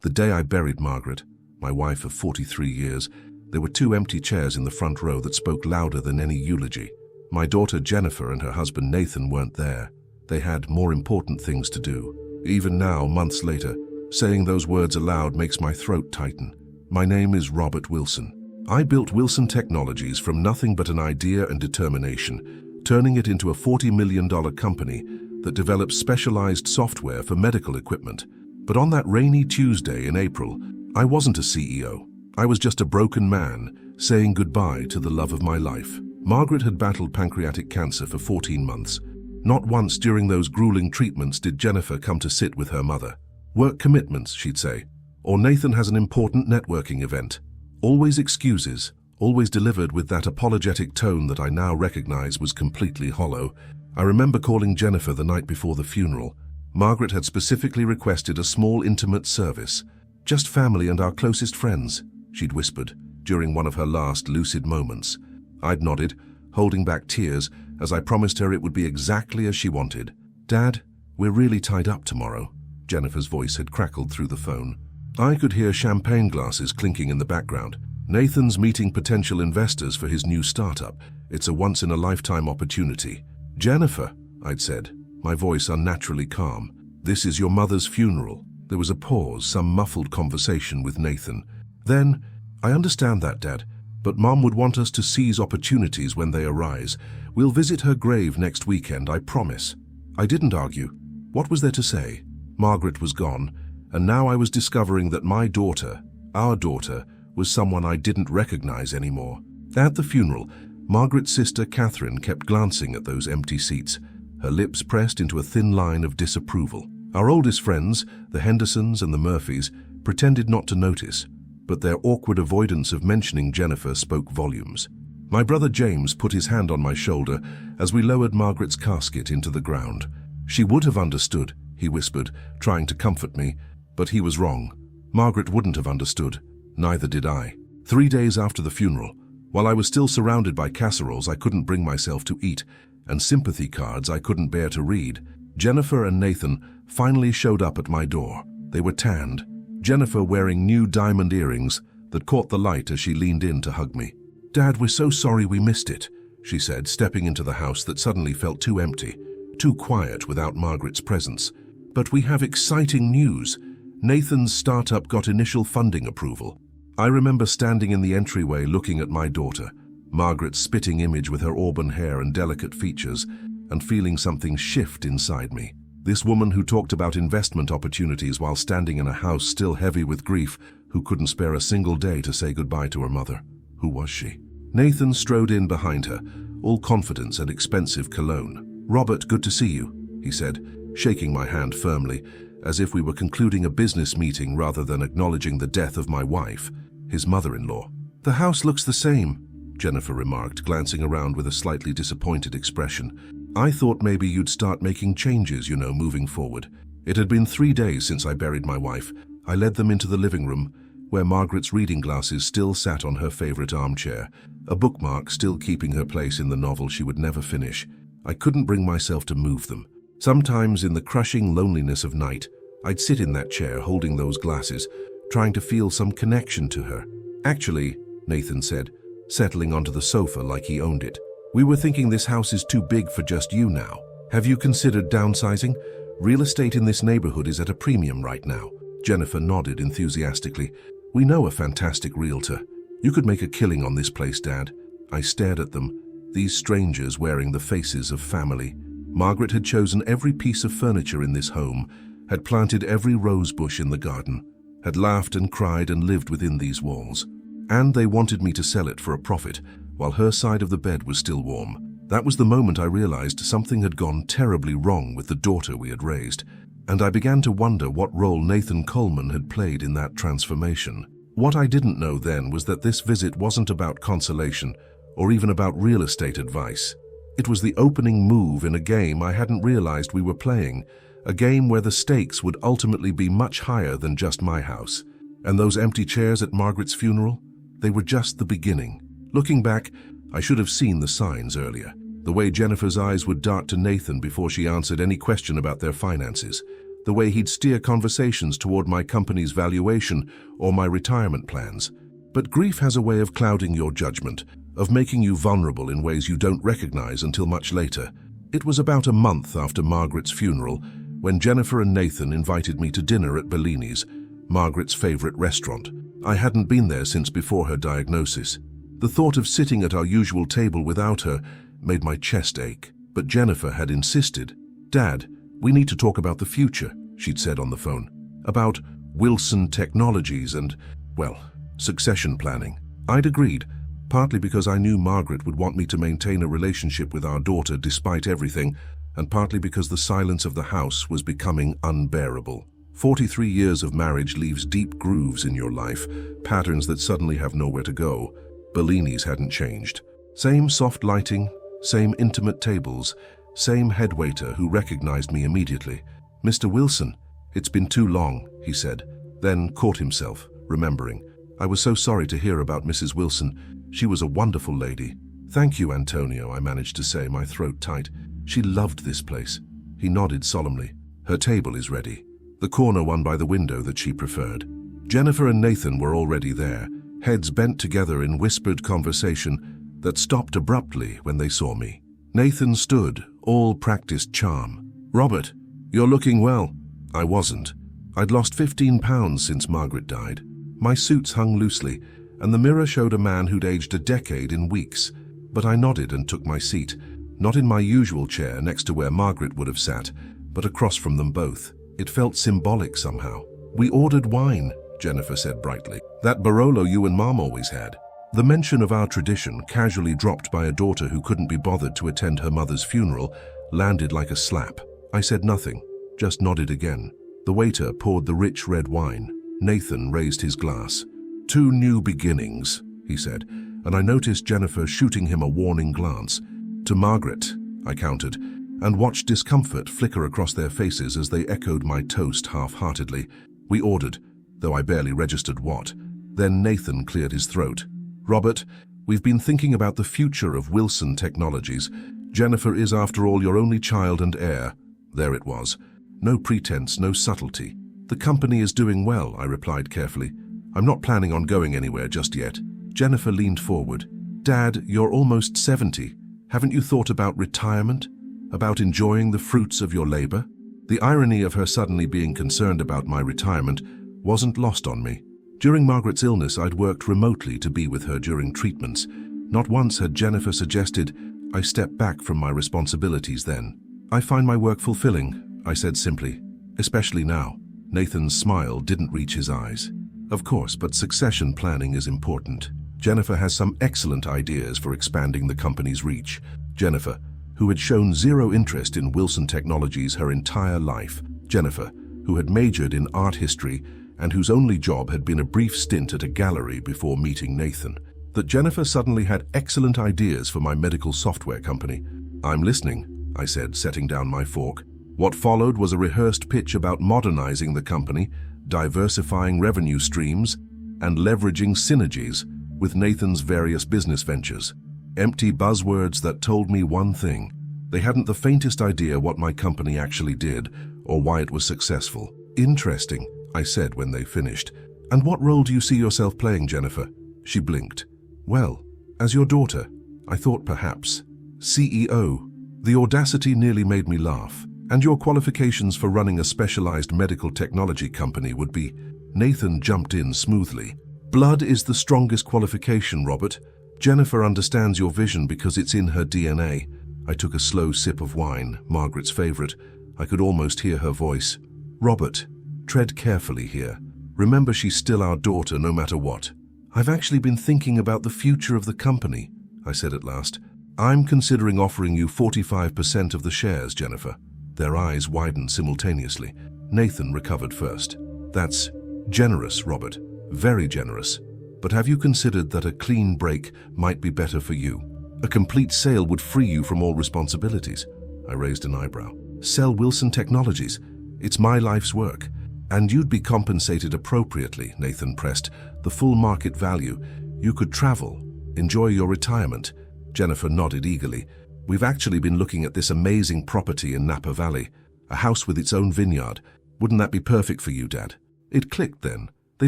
The day I buried Margaret, my wife of 43 years, there were 2 empty chairs in the front row that spoke louder than any eulogy. My daughter Jennifer and her husband Nathan weren't there. They had more important things to do. Even now, months later, saying those words aloud makes my throat tighten. My name is Robert Wilson. I built Wilson Technologies from nothing but an idea and determination, turning it into a $40 million company that develops specialized software for medical equipment. But on that rainy Tuesday in April, I wasn't a CEO. I was just a broken man, saying goodbye to the love of my life. Margaret had battled pancreatic cancer for 14 months. Not once during those grueling treatments did Jennifer come to sit with her mother. Work commitments, she'd say. Or Nathan has an important networking event. Always excuses, always delivered with that apologetic tone that I now recognize was completely hollow. I remember calling Jennifer the night before the funeral. Margaret had specifically requested a small, intimate service. Just family and our closest friends, she'd whispered during one of her last lucid moments. I'd nodded, holding back tears, as I promised her it would be exactly as she wanted. "Dad, we're really tied up tomorrow." Jennifer's voice had crackled through the phone. I could hear champagne glasses clinking in the background. "Nathan's meeting potential investors for his new startup. It's a once-in-a-lifetime opportunity." "Jennifer," I'd said, my voice unnaturally calm, "this is your mother's funeral." There was a pause, some muffled conversation with Nathan. Then, "I understand that, Dad, but Mom would want us to seize opportunities when they arise. We'll visit her grave next weekend, I promise." I didn't argue. What was there to say? Margaret was gone, and now I was discovering that my daughter, our daughter, was someone I didn't recognize anymore. At the funeral, Margaret's sister Catherine kept glancing at those empty seats, her lips pressed into a thin line of disapproval. Our oldest friends, the Hendersons and the Murphys, pretended not to notice, but their awkward avoidance of mentioning Jennifer spoke volumes. My brother James put his hand on my shoulder as we lowered Margaret's casket into the ground. "She would have understood," he whispered, trying to comfort me, but he was wrong. Margaret wouldn't have understood. Neither did I. 3 days after the funeral, while I was still surrounded by casseroles I couldn't bring myself to eat, and sympathy cards I couldn't bear to read, Jennifer and Nathan finally showed up at my door. They were tanned, Jennifer wearing new diamond earrings that caught the light as she leaned in to hug me. "Dad, we're so sorry we missed it," she said, stepping into the house that suddenly felt too empty, too quiet without Margaret's presence. "But we have exciting news. Nathan's startup got initial funding approval." I remember standing in the entryway looking at my daughter, Margaret's spitting image with her auburn hair and delicate features, and feeling something shift inside me. This woman who talked about investment opportunities while standing in a house still heavy with grief, who couldn't spare a single day to say goodbye to her mother. Who was she? Nathan strode in behind her, all confidence and expensive cologne. "Robert, good to see you," he said, shaking my hand firmly, as if we were concluding a business meeting rather than acknowledging the death of my wife, his mother-in-law. "The house looks the same," Jennifer remarked, glancing around with a slightly disappointed expression. "I thought maybe you'd start making changes, moving forward." It had been 3 days since I buried my wife. I led them into the living room, where Margaret's reading glasses still sat on her favorite armchair, a bookmark still keeping her place in the novel she would never finish. I couldn't bring myself to move them. Sometimes, in the crushing loneliness of night, I'd sit in that chair holding those glasses, trying to feel some connection to her. "Actually," Nathan said, settling onto the sofa like he owned it, "we were thinking this house is too big for just you now. Have you considered downsizing? Real estate in this neighborhood is at a premium right now." Jennifer nodded enthusiastically. "We know a fantastic realtor. You could make a killing on this place, Dad." I stared at them, these strangers wearing the faces of family. Margaret had chosen every piece of furniture in this home, had planted every rose bush in the garden, had laughed and cried and lived within these walls. And they wanted me to sell it for a profit, while her side of the bed was still warm. That was the moment I realized something had gone terribly wrong with the daughter we had raised, and I began to wonder what role Nathan Coleman had played in that transformation. What I didn't know then was that this visit wasn't about consolation or even about real estate advice. It was the opening move in a game I hadn't realized we were playing, a game where the stakes would ultimately be much higher than just my house. And those empty chairs at Margaret's funeral? They were just the beginning. Looking back, I should have seen the signs earlier. The way Jennifer's eyes would dart to Nathan before she answered any question about their finances. the way he'd steer conversations toward my company's valuation or my retirement plans. But grief has a way of clouding your judgment, of making you vulnerable in ways you don't recognize until much later. It was about a month after Margaret's funeral when Jennifer and Nathan invited me to dinner at Bellini's, Margaret's favorite restaurant. I hadn't been there since before her diagnosis. The thought of sitting at our usual table without her made my chest ache. But Jennifer had insisted. "Dad, we need to talk about the future," she'd said on the phone. "About Wilson Technologies and, well, succession planning." I'd agreed, partly because I knew Margaret would want me to maintain a relationship with our daughter despite everything, and partly because the silence of the house was becoming unbearable. 43 years of marriage leaves deep grooves in your life, patterns that suddenly have nowhere to go. Bellini's hadn't changed. Same soft lighting, same intimate tables, same head waiter who recognized me immediately. "Mr. Wilson, it's been too long," he said, then caught himself, remembering. "I was so sorry to hear about Mrs. Wilson. She was a wonderful lady." "Thank you, Antonio," I managed to say, my throat tight. "She loved this place." He nodded solemnly. "Her table is ready. The corner one by the window that she preferred." Jennifer and Nathan were already there, heads bent together in whispered conversation that stopped abruptly when they saw me. Nathan stood, all practiced charm. "Robert, you're looking well." I wasn't. I'd lost 15 pounds since Margaret died. My suits hung loosely, and the mirror showed a man who'd aged a decade in weeks. But I nodded and took my seat, not in my usual chair next to where Margaret would have sat, but across from them both. It felt symbolic somehow. "We ordered wine," Jennifer said brightly. "That Barolo you and Mom always had." The mention of our tradition, casually dropped by a daughter who couldn't be bothered to attend her mother's funeral, landed like a slap. I said nothing, just nodded again. The waiter poured the rich red wine. Nathan raised his glass. "Two new beginnings," he said, and I noticed Jennifer shooting him a warning glance. "To Margaret," I countered, and watched discomfort flicker across their faces as they echoed my toast half-heartedly. We ordered, though I barely registered what. Then Nathan cleared his throat. "Robert, we've been thinking about the future of Wilson Technologies. Jennifer is, after all, your only child and heir." There it was. No pretense, no subtlety. "The company is doing well," I replied carefully. "I'm not planning on going anywhere just yet." Jennifer leaned forward. "Dad, you're almost 70. Haven't you thought about retirement? About enjoying the fruits of your labor?" The irony of her suddenly being concerned about my retirement wasn't lost on me. During Margaret's illness, I'd worked remotely to be with her during treatments. Not once had Jennifer suggested I step back from my responsibilities then. "I find my work fulfilling," I said simply, "especially now." Nathan's smile didn't reach his eyes. "Of course, but succession planning is important. Jennifer has some excellent ideas for expanding the company's reach." Jennifer, who had shown zero interest in Wilson Technologies her entire life. Jennifer, who had majored in art history and whose only job had been a brief stint at a gallery before meeting Nathan. That Jennifer suddenly had excellent ideas for my medical software company. "I'm listening," I said, setting down my fork. What followed was a rehearsed pitch about modernizing the company, diversifying revenue streams, and leveraging synergies with Nathan's various business ventures. Empty buzzwords that told me one thing. They hadn't the faintest idea what my company actually did or why it was successful. "Interesting," I said when they finished. "And what role do you see yourself playing, Jennifer?" She blinked. "Well, as your daughter, I thought perhaps CEO." The audacity nearly made me laugh. "And your qualifications for running a specialized medical technology company would be..." Nathan jumped in smoothly. "Blood is the strongest qualification, Robert. Jennifer understands your vision because it's in her DNA." I took a slow sip of wine, Margaret's favorite. I could almost hear her voice. "Robert, tread carefully here. Remember, she's still our daughter no matter what." "I've actually been thinking about the future of the company," I said at last. "I'm considering offering you 45% of the shares, Jennifer." Their eyes widened simultaneously. Nathan recovered first. "That's generous, Robert. Very generous. But have you considered that a clean break might be better for you? A complete sale would free you from all responsibilities." I raised an eyebrow. "Sell Wilson Technologies. It's my life's work. And you'd be compensated appropriately," Nathan pressed. "The full market value. You could travel, enjoy your retirement." Jennifer nodded eagerly. "We've actually been looking at this amazing property in Napa Valley, a house with its own vineyard. Wouldn't that be perfect for you, Dad? It clicked then. They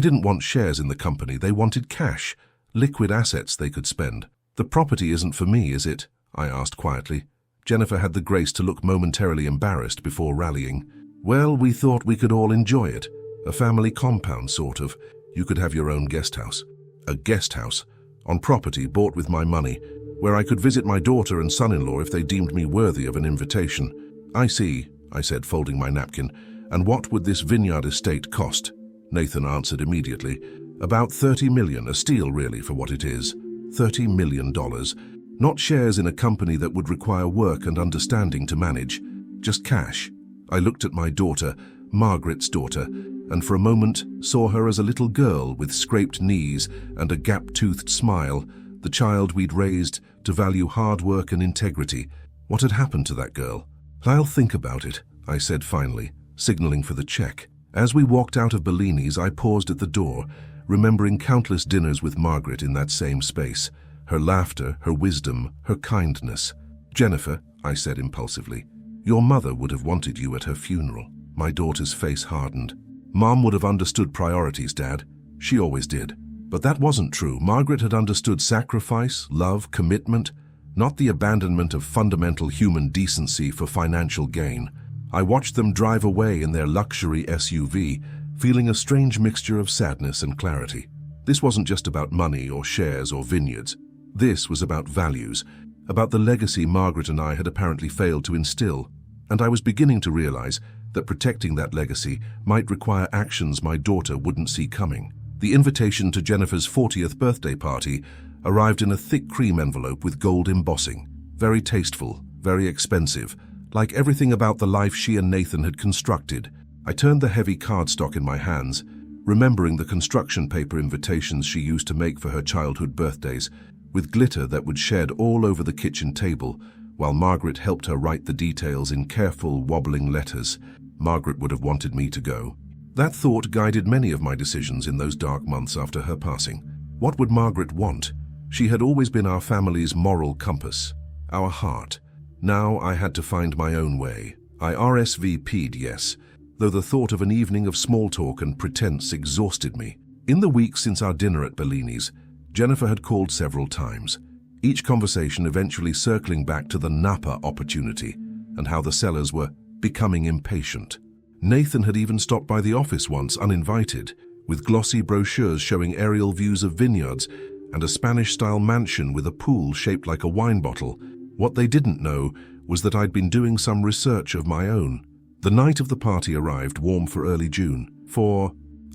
didn't want shares in the company, they wanted cash, liquid assets they could spend. The property isn't for me, is it? I asked quietly. Jennifer had the grace to look momentarily embarrassed before rallying. Well, we thought we could all enjoy it. A family compound, sort of. You could have your own guest house. A guest house? On property bought with my money, where I could visit my daughter and son-in-law if they deemed me worthy of an invitation. I see, I said, folding my napkin. And what would this vineyard estate cost? Nathan answered immediately. About $30 million, a steal really for what it is. $30 million. Not shares in a company that would require work and understanding to manage. Just cash. I looked at my daughter, Margaret's daughter, and for a moment saw her as a little girl with scraped knees and a gap-toothed smile, the child we'd raised to value hard work and integrity. What had happened to that girl? I'll think about it, I said finally, signaling for the check. As we walked out of Bellini's, I paused at the door, remembering countless dinners with Margaret in that same space. Her laughter, her wisdom, her kindness. Jennifer, I said impulsively, your mother would have wanted you at her funeral. My daughter's face hardened. Mom would have understood priorities, Dad. She always did. But that wasn't true. Margaret had understood sacrifice, love, commitment, not the abandonment of fundamental human decency for financial gain. I watched them drive away in their luxury SUV, feeling a strange mixture of sadness and clarity. This wasn't just about money or shares or vineyards. This was about values, about the legacy Margaret and I had apparently failed to instill. And I was beginning to realize that protecting that legacy might require actions my daughter wouldn't see coming. The invitation to Jennifer's 40th birthday party arrived in a thick cream envelope with gold embossing. Very tasteful, very expensive, like everything about the life she and Nathan had constructed. I turned the heavy cardstock in my hands, remembering the construction paper invitations she used to make for her childhood birthdays, with glitter that would shed all over the kitchen table, while Margaret helped her write the details in careful, wobbling letters. Margaret would have wanted me to go. That thought guided many of my decisions in those dark months after her passing. What would Margaret want? She had always been our family's moral compass, our heart. Now I had to find my own way. I RSVP'd yes, though the thought of an evening of small talk and pretense exhausted me. In the weeks since our dinner at Bellini's, Jennifer had called several times, each conversation eventually circling back to the Napa opportunity and how the sellers were becoming impatient. Nathan had even stopped by the office once uninvited, with glossy brochures showing aerial views of vineyards and a Spanish-style mansion with a pool shaped like a wine bottle. What they didn't know was that I'd been doing some research of my own. The night of the party arrived warm for early June.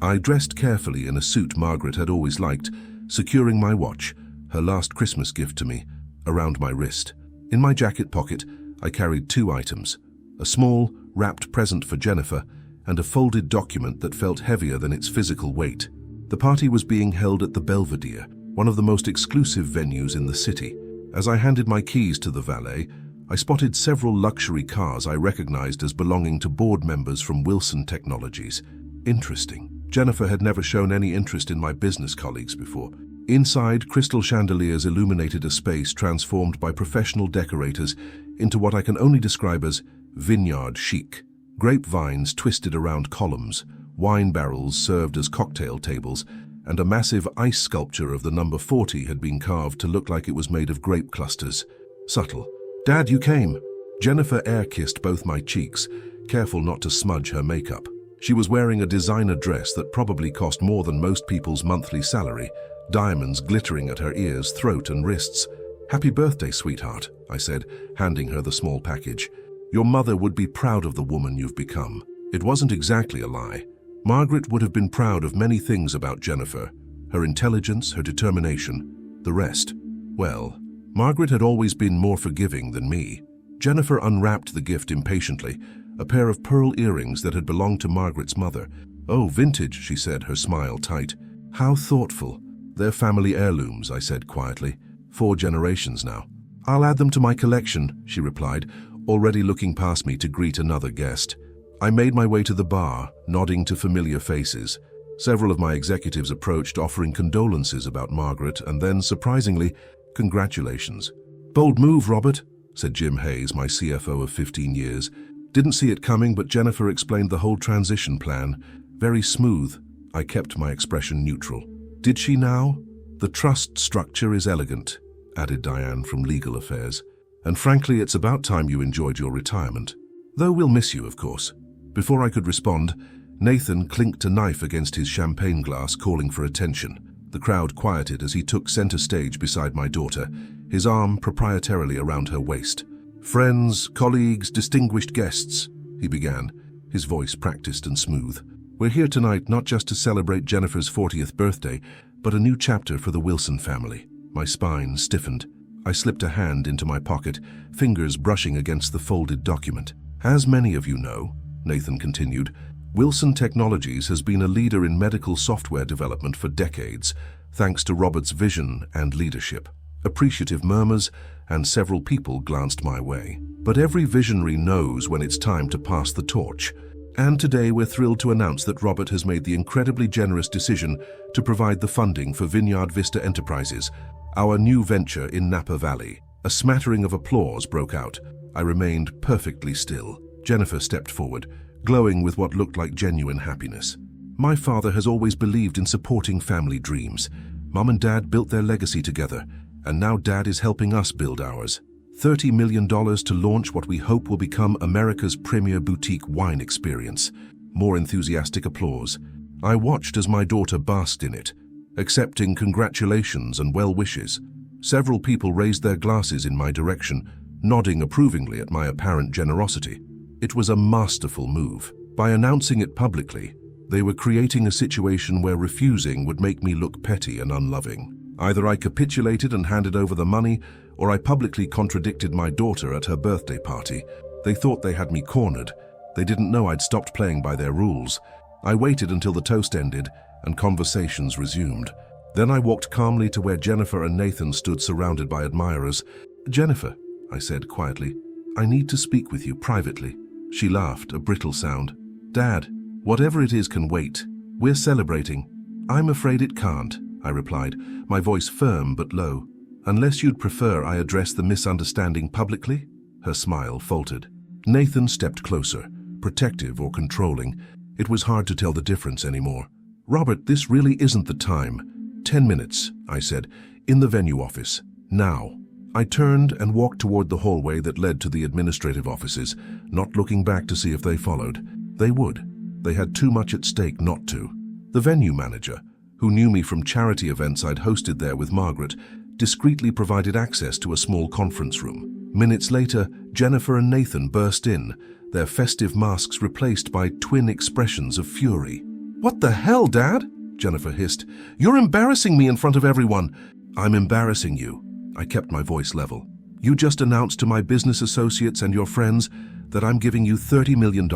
I dressed carefully in a suit Margaret had always liked, securing my watch, her last Christmas gift to me, around my wrist. In my jacket pocket, I carried two items, a small, wrapped present for Jennifer and a folded document that felt heavier than its physical weight. The party was being held at the Belvedere, one of the most exclusive venues in the city. As I handed my keys to the valet, I spotted several luxury cars I recognized as belonging to board members from Wilson Technologies. Interesting. Jennifer had never shown any interest in my business colleagues before. Inside, crystal chandeliers illuminated a space transformed by professional decorators into what I can only describe as vineyard chic. Grapevines twisted around columns, wine barrels served as cocktail tables, and a massive ice sculpture of the number 40 had been carved to look like it was made of grape clusters. Subtle. "Dad, you came." Jennifer air-kissed both my cheeks, careful not to smudge her makeup. She was wearing a designer dress that probably cost more than most people's monthly salary, diamonds glittering at her ears, throat, and wrists. "Happy birthday, sweetheart," I said, handing her the small package. "Your mother would be proud of the woman you've become." It wasn't exactly a lie. Margaret would have been proud of many things about Jennifer, her intelligence, her determination, the rest. Well, Margaret had always been more forgiving than me. Jennifer unwrapped the gift impatiently, a pair of pearl earrings that had belonged to Margaret's mother. "Oh, vintage," she said, her smile tight. "How thoughtful." "They're family heirlooms," I said quietly. 4 generations now. "I'll add them to my collection," she replied, already looking past me to greet another guest. I made my way to the bar, nodding to familiar faces. Several of my executives approached, offering condolences about Margaret, and then, surprisingly, congratulations. "Bold move, Robert," said Jim Hayes, my CFO of 15 years, Didn't see it coming, but Jennifer explained the whole transition plan. Very smooth. I kept my expression neutral. Did she now? The trust structure is elegant, added Diane from Legal Affairs. And frankly, it's about time you enjoyed your retirement. Though we'll miss you, of course. Before I could respond, Nathan clinked a knife against his champagne glass, calling for attention. The crowd quieted as he took center stage beside my daughter, his arm proprietarily around her waist. "Friends, colleagues, distinguished guests," he began, his voice practiced and smooth. "We're here tonight not just to celebrate Jennifer's 40th birthday, but a new chapter for the Wilson family." My spine stiffened. I slipped a hand into my pocket, fingers brushing against the folded document. "As many of you know," Nathan continued, "Wilson Technologies has been a leader in medical software development for decades, thanks to Robert's vision and leadership." Appreciative murmurs, and several people glanced my way. But every visionary knows when it's time to pass the torch. And today we're thrilled to announce that Robert has made the incredibly generous decision to provide the funding for Vineyard Vista Enterprises, our new venture in Napa Valley. A smattering of applause broke out. I remained perfectly still. Jennifer stepped forward, glowing with what looked like genuine happiness. "My father has always believed in supporting family dreams. Mom and Dad built their legacy together, and now Dad is helping us build ours. $30 million to launch what we hope will become America's premier boutique wine experience." More enthusiastic applause. I watched as my daughter basked in it, accepting congratulations and well wishes. Several people raised their glasses in my direction, nodding approvingly at my apparent generosity. It was a masterful move. By announcing it publicly, they were creating a situation where refusing would make me look petty and unloving. Either I capitulated and handed over the money, or I publicly contradicted my daughter at her birthday party. They thought they had me cornered. They didn't know I'd stopped playing by their rules. I waited until the toast ended and conversations resumed. Then I walked calmly to where Jennifer and Nathan stood surrounded by admirers. "Jennifer," I said quietly, "I need to speak with you privately." She laughed, a brittle sound. "Dad, whatever it is can wait. We're celebrating." "I'm afraid it can't," I replied, my voice firm but low. "Unless you'd prefer I address the misunderstanding publicly?" Her smile faltered. Nathan stepped closer, protective or controlling. It was hard to tell the difference anymore. "Robert, this really isn't the time. 10 minutes, I said, in the venue office. Now." I turned and walked toward the hallway that led to the administrative offices, not looking back to see if they followed. They would. They had too much at stake not to. The venue manager, who knew me from charity events I'd hosted there with Margaret, discreetly provided access to a small conference room. Minutes later, Jennifer and Nathan burst in, their festive masks replaced by twin expressions of fury. "What the hell, Dad?" Jennifer hissed. "You're embarrassing me in front of everyone." "I'm embarrassing you." I kept my voice level. "You just announced to my business associates and your friends that I'm giving you $30 million.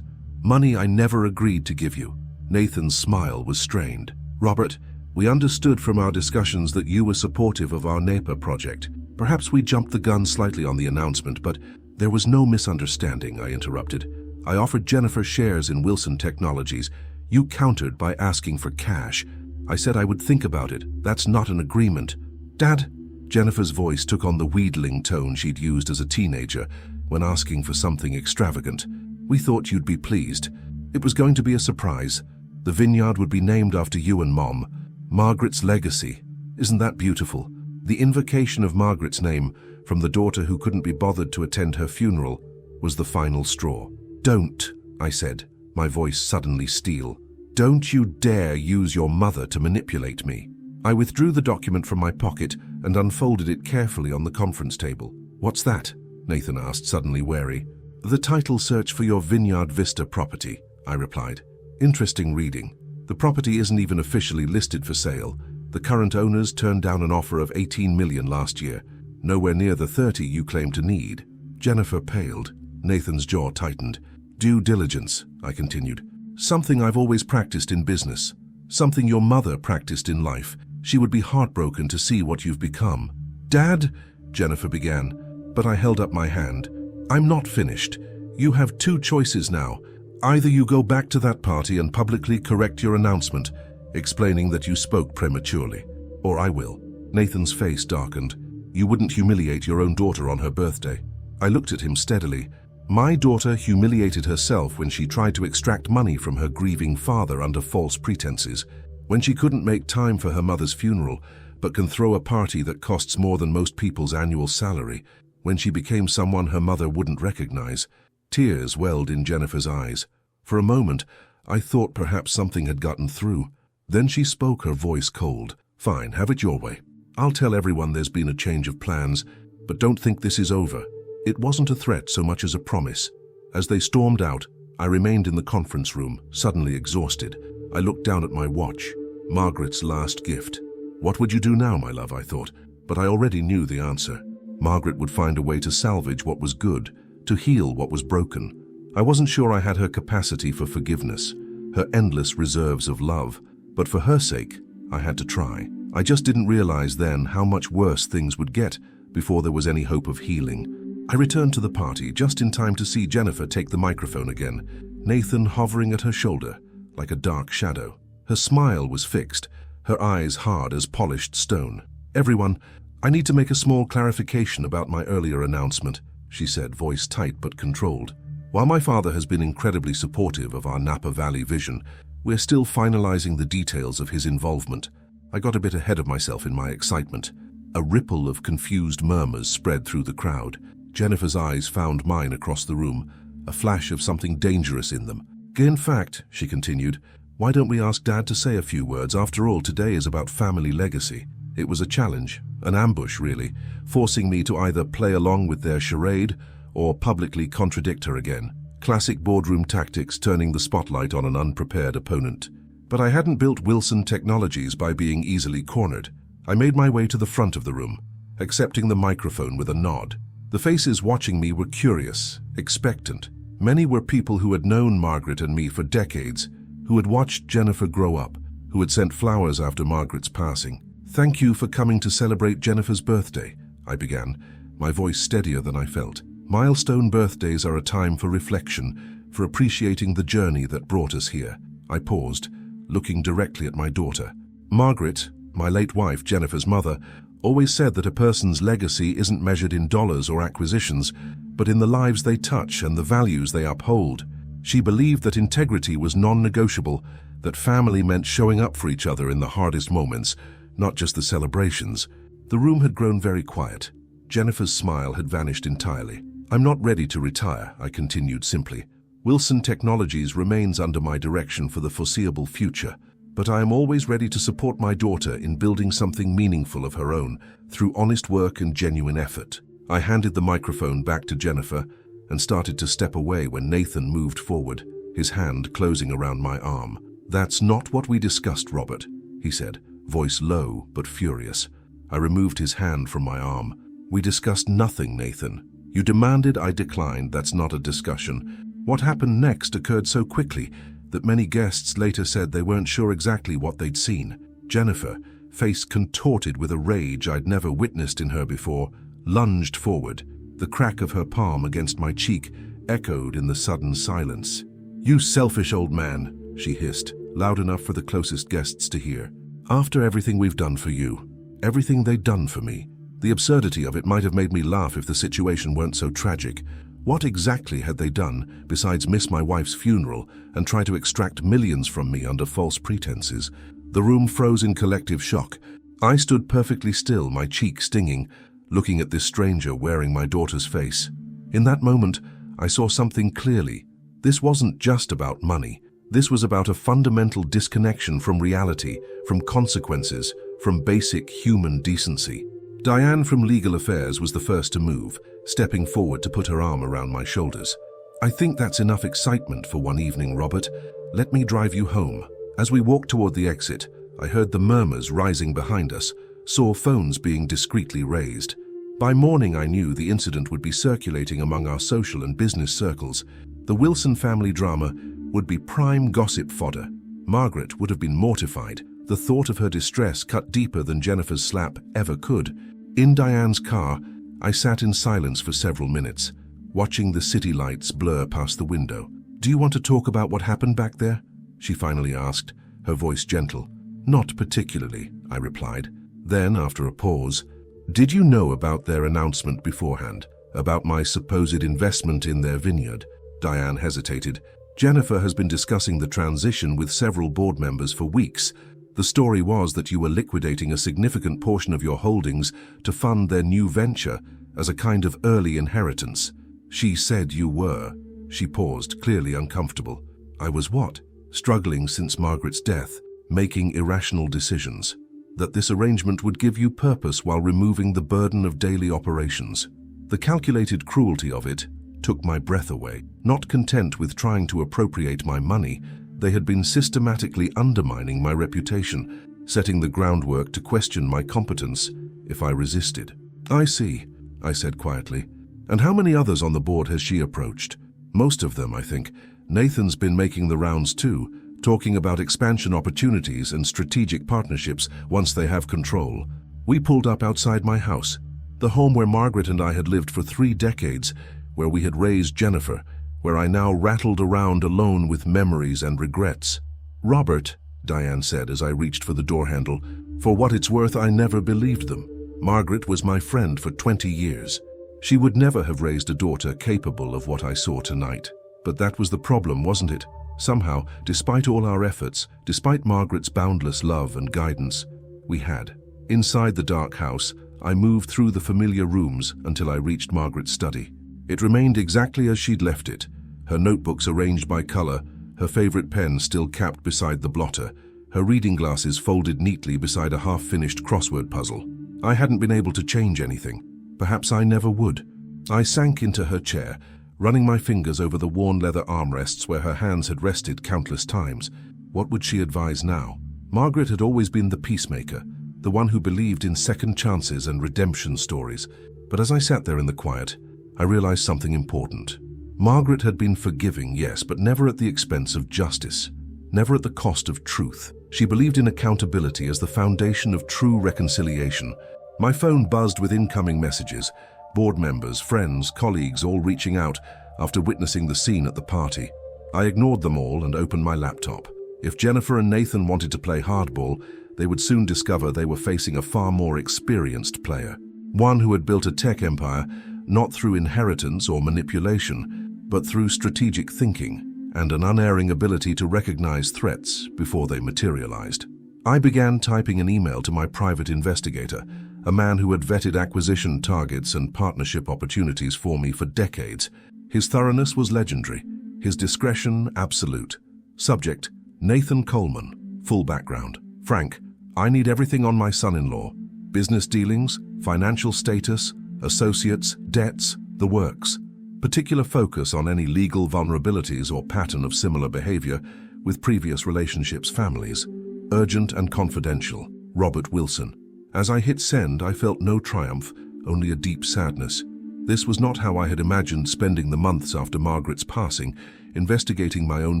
Money I never agreed to give you." Nathan's smile was strained. "Robert, we understood from our discussions that you were supportive of our Napa project. Perhaps we jumped the gun slightly on the announcement, but there was no misunderstanding," I interrupted. "I offered Jennifer shares in Wilson Technologies. You countered by asking for cash. I said I would think about it. That's not an agreement." "Dad," Jennifer's voice took on the wheedling tone she'd used as a teenager when asking for something extravagant. "We thought you'd be pleased. It was going to be a surprise. The vineyard would be named after you and Mom. Margaret's legacy. Isn't that beautiful?" The invocation of Margaret's name from the daughter who couldn't be bothered to attend her funeral was the final straw. "Don't," I said, my voice suddenly steel. "Don't you dare use your mother to manipulate me." I withdrew the document from my pocket and unfolded it carefully on the conference table. "What's that?" Nathan asked, suddenly wary. "The title search for your Vineyard Vista property," I replied. "Interesting reading. The property isn't even officially listed for sale. The current owners turned down an offer of $18 million last year, nowhere near the 30 you claim to need." Jennifer paled. Nathan's jaw tightened. "Due diligence," I continued. "Something I've always practiced in business. Something your mother practiced in life. She would be heartbroken to see what you've become." "Dad," Jennifer began, but I held up my hand. "I'm not finished. You have two choices now. Either you go back to that party and publicly correct your announcement, explaining that you spoke prematurely, or I will." Nathan's face darkened. "You wouldn't humiliate your own daughter on her birthday." I looked at him steadily. My daughter humiliated herself when she tried to extract money from her grieving father under false pretenses, when she couldn't make time for her mother's funeral, but can throw a party that costs more than most people's annual salary, when she became someone her mother wouldn't recognize. Tears welled in Jennifer's eyes. For a moment, I thought perhaps something had gotten through. Then she spoke, her voice cold. "Fine, have it your way. I'll tell everyone there's been a change of plans, but don't think this is over." It wasn't a threat so much as a promise. As they stormed out, I remained in the conference room, suddenly exhausted. I looked down at my watch. Margaret's last gift. What would you do now, my love, I thought, but I already knew the answer. Margaret would find a way to salvage what was good, to heal what was broken. I wasn't sure I had her capacity for forgiveness, her endless reserves of love, but for her sake, I had to try. I just didn't realize then how much worse things would get before there was any hope of healing. I returned to the party just in time to see Jennifer take the microphone again, Nathan hovering at her shoulder like a dark shadow. Her smile was fixed, her eyes hard as polished stone. "Everyone, I need to make a small clarification about my earlier announcement," she said, voice tight but controlled. "While my father has been incredibly supportive of our Napa Valley vision, we're still finalizing the details of his involvement." I got a bit ahead of myself in my excitement. A ripple of confused murmurs spread through the crowd. Jennifer's eyes found mine across the room, a flash of something dangerous in them. "In fact," she continued, "why don't we ask Dad to say a few words? After all, today is about family legacy." It was a challenge, an ambush really, forcing me to either play along with their charade or publicly contradict her again. Classic boardroom tactics, turning the spotlight on an unprepared opponent. But I hadn't built Wilson Technologies by being easily cornered. I made my way to the front of the room, accepting the microphone with a nod. The faces watching me were curious, expectant. Many were people who had known Margaret and me for decades, who had watched Jennifer grow up, who had sent flowers after Margaret's passing. "Thank you for coming to celebrate Jennifer's birthday," I began, my voice steadier than I felt. "Milestone birthdays are a time for reflection, for appreciating the journey that brought us here." I paused, looking directly at my daughter. "Margaret, my late wife, Jennifer's mother, always said that a person's legacy isn't measured in dollars or acquisitions, but in the lives they touch and the values they uphold. She believed that integrity was non-negotiable, that family meant showing up for each other in the hardest moments, not just the celebrations." The room had grown very quiet. Jennifer's smile had vanished entirely. "I'm not ready to retire," I continued simply. "Wilson Technologies remains under my direction for the foreseeable future, but I am always ready to support my daughter in building something meaningful of her own through honest work and genuine effort." I handed the microphone back to Jennifer and started to step away when Nathan moved forward, his hand closing around my arm. "That's not what we discussed, Robert," he said, voice low but furious. I removed his hand from my arm. "We discussed nothing, Nathan. You demanded, I declined. That's not a discussion. What happened next occurred so quickly that many guests later said they weren't sure exactly what they'd seen." Jennifer, face contorted with a rage I'd never witnessed in her before, lunged forward. The crack of her palm against my cheek echoed in the sudden silence. "You selfish old man," she hissed, loud enough for the closest guests to hear. "After everything we've done for you, everything they'd done for me, the absurdity of it might have made me laugh if the situation weren't so tragic. What exactly had they done besides miss my wife's funeral and try to extract millions from me under false pretenses?" The room froze in collective shock. I stood perfectly still, my cheek stinging, looking at this stranger wearing my daughter's face. In that moment, I saw something clearly. This wasn't just about money. This was about a fundamental disconnection from reality, from consequences, from basic human decency. Diane from Legal Affairs was the first to move, stepping forward to put her arm around my shoulders. "I think that's enough excitement for one evening, Robert. Let me drive you home." As we walked toward the exit, I heard the murmurs rising behind us, saw phones being discreetly raised. By morning, I knew the incident would be circulating among our social and business circles. The Wilson family drama would be prime gossip fodder. Margaret would have been mortified. The thought of her distress cut deeper than Jennifer's slap ever could. In Diane's car, I sat in silence for several minutes, watching the city lights blur past the window. "Do you want to talk about what happened back there?" she finally asked, her voice gentle. "Not particularly," I replied. Then, after a pause, "Did you know about their announcement beforehand? about my supposed investment in their vineyard. Diane hesitated. Jennifer has been discussing the transition with several board members for weeks. The story was that you were liquidating a significant portion of your holdings to fund their new venture as a kind of early inheritance. She said you were. She paused, clearly uncomfortable. I was what? Struggling since Margaret's death, making irrational decisions. That this arrangement would give you purpose while removing the burden of daily operations. The calculated cruelty of it took my breath away. Not content with trying to appropriate my money, they had been systematically undermining my reputation, setting the groundwork to question my competence if I resisted. I see, I said quietly. And how many others on the board has she approached? Most of them, I think. Nathan's been making the rounds too, talking about expansion opportunities and strategic partnerships once they have control. We pulled up outside my house, the home where Margaret and I had lived for 3 decades, where we had raised Jennifer, where I now rattled around alone with memories and regrets. Robert, Diane said as I reached for the door handle, for what it's worth, I never believed them. Margaret was my friend for 20 years. She would never have raised a daughter capable of what I saw tonight. But that was the problem, wasn't it? Somehow, despite all our efforts, despite Margaret's boundless love and guidance, we had. Inside the dark house, I moved through the familiar rooms until I reached Margaret's study. It remained exactly as she'd left it, her notebooks arranged by color, her favorite pen still capped beside the blotter, her reading glasses folded neatly beside a half-finished crossword puzzle. I hadn't been able to change anything. Perhaps I never would. I sank into her chair, running my fingers over the worn leather armrests where her hands had rested countless times. What would she advise now? Margaret had always been the peacemaker, the one who believed in second chances and redemption stories. But as I sat there in the quiet, I realized something important. Margaret had been forgiving, yes, but never at the expense of justice, never at the cost of truth. She believed in accountability as the foundation of true reconciliation. My phone buzzed with incoming messages, board members, friends, colleagues all reaching out after witnessing the scene at the party. I ignored them all and opened my laptop. If Jennifer and Nathan wanted to play hardball, they would soon discover they were facing a far more experienced player. One who had built a tech empire, not through inheritance or manipulation, but through strategic thinking and an unerring ability to recognize threats before they materialized. I began typing an email to my private investigator, a man who had vetted acquisition targets and partnership opportunities for me for decades. His thoroughness was legendary, his discretion absolute. Subject, Nathan Coleman. Full background. Frank, I need everything on my son-in-law. Business dealings, financial status, associates, debts, the works. Particular focus on any legal vulnerabilities or pattern of similar behavior with previous relationships, families. Urgent and confidential. Robert Wilson. As I hit send, I felt no triumph, only a deep sadness. This was not how I had imagined spending the months after Margaret's passing, investigating my own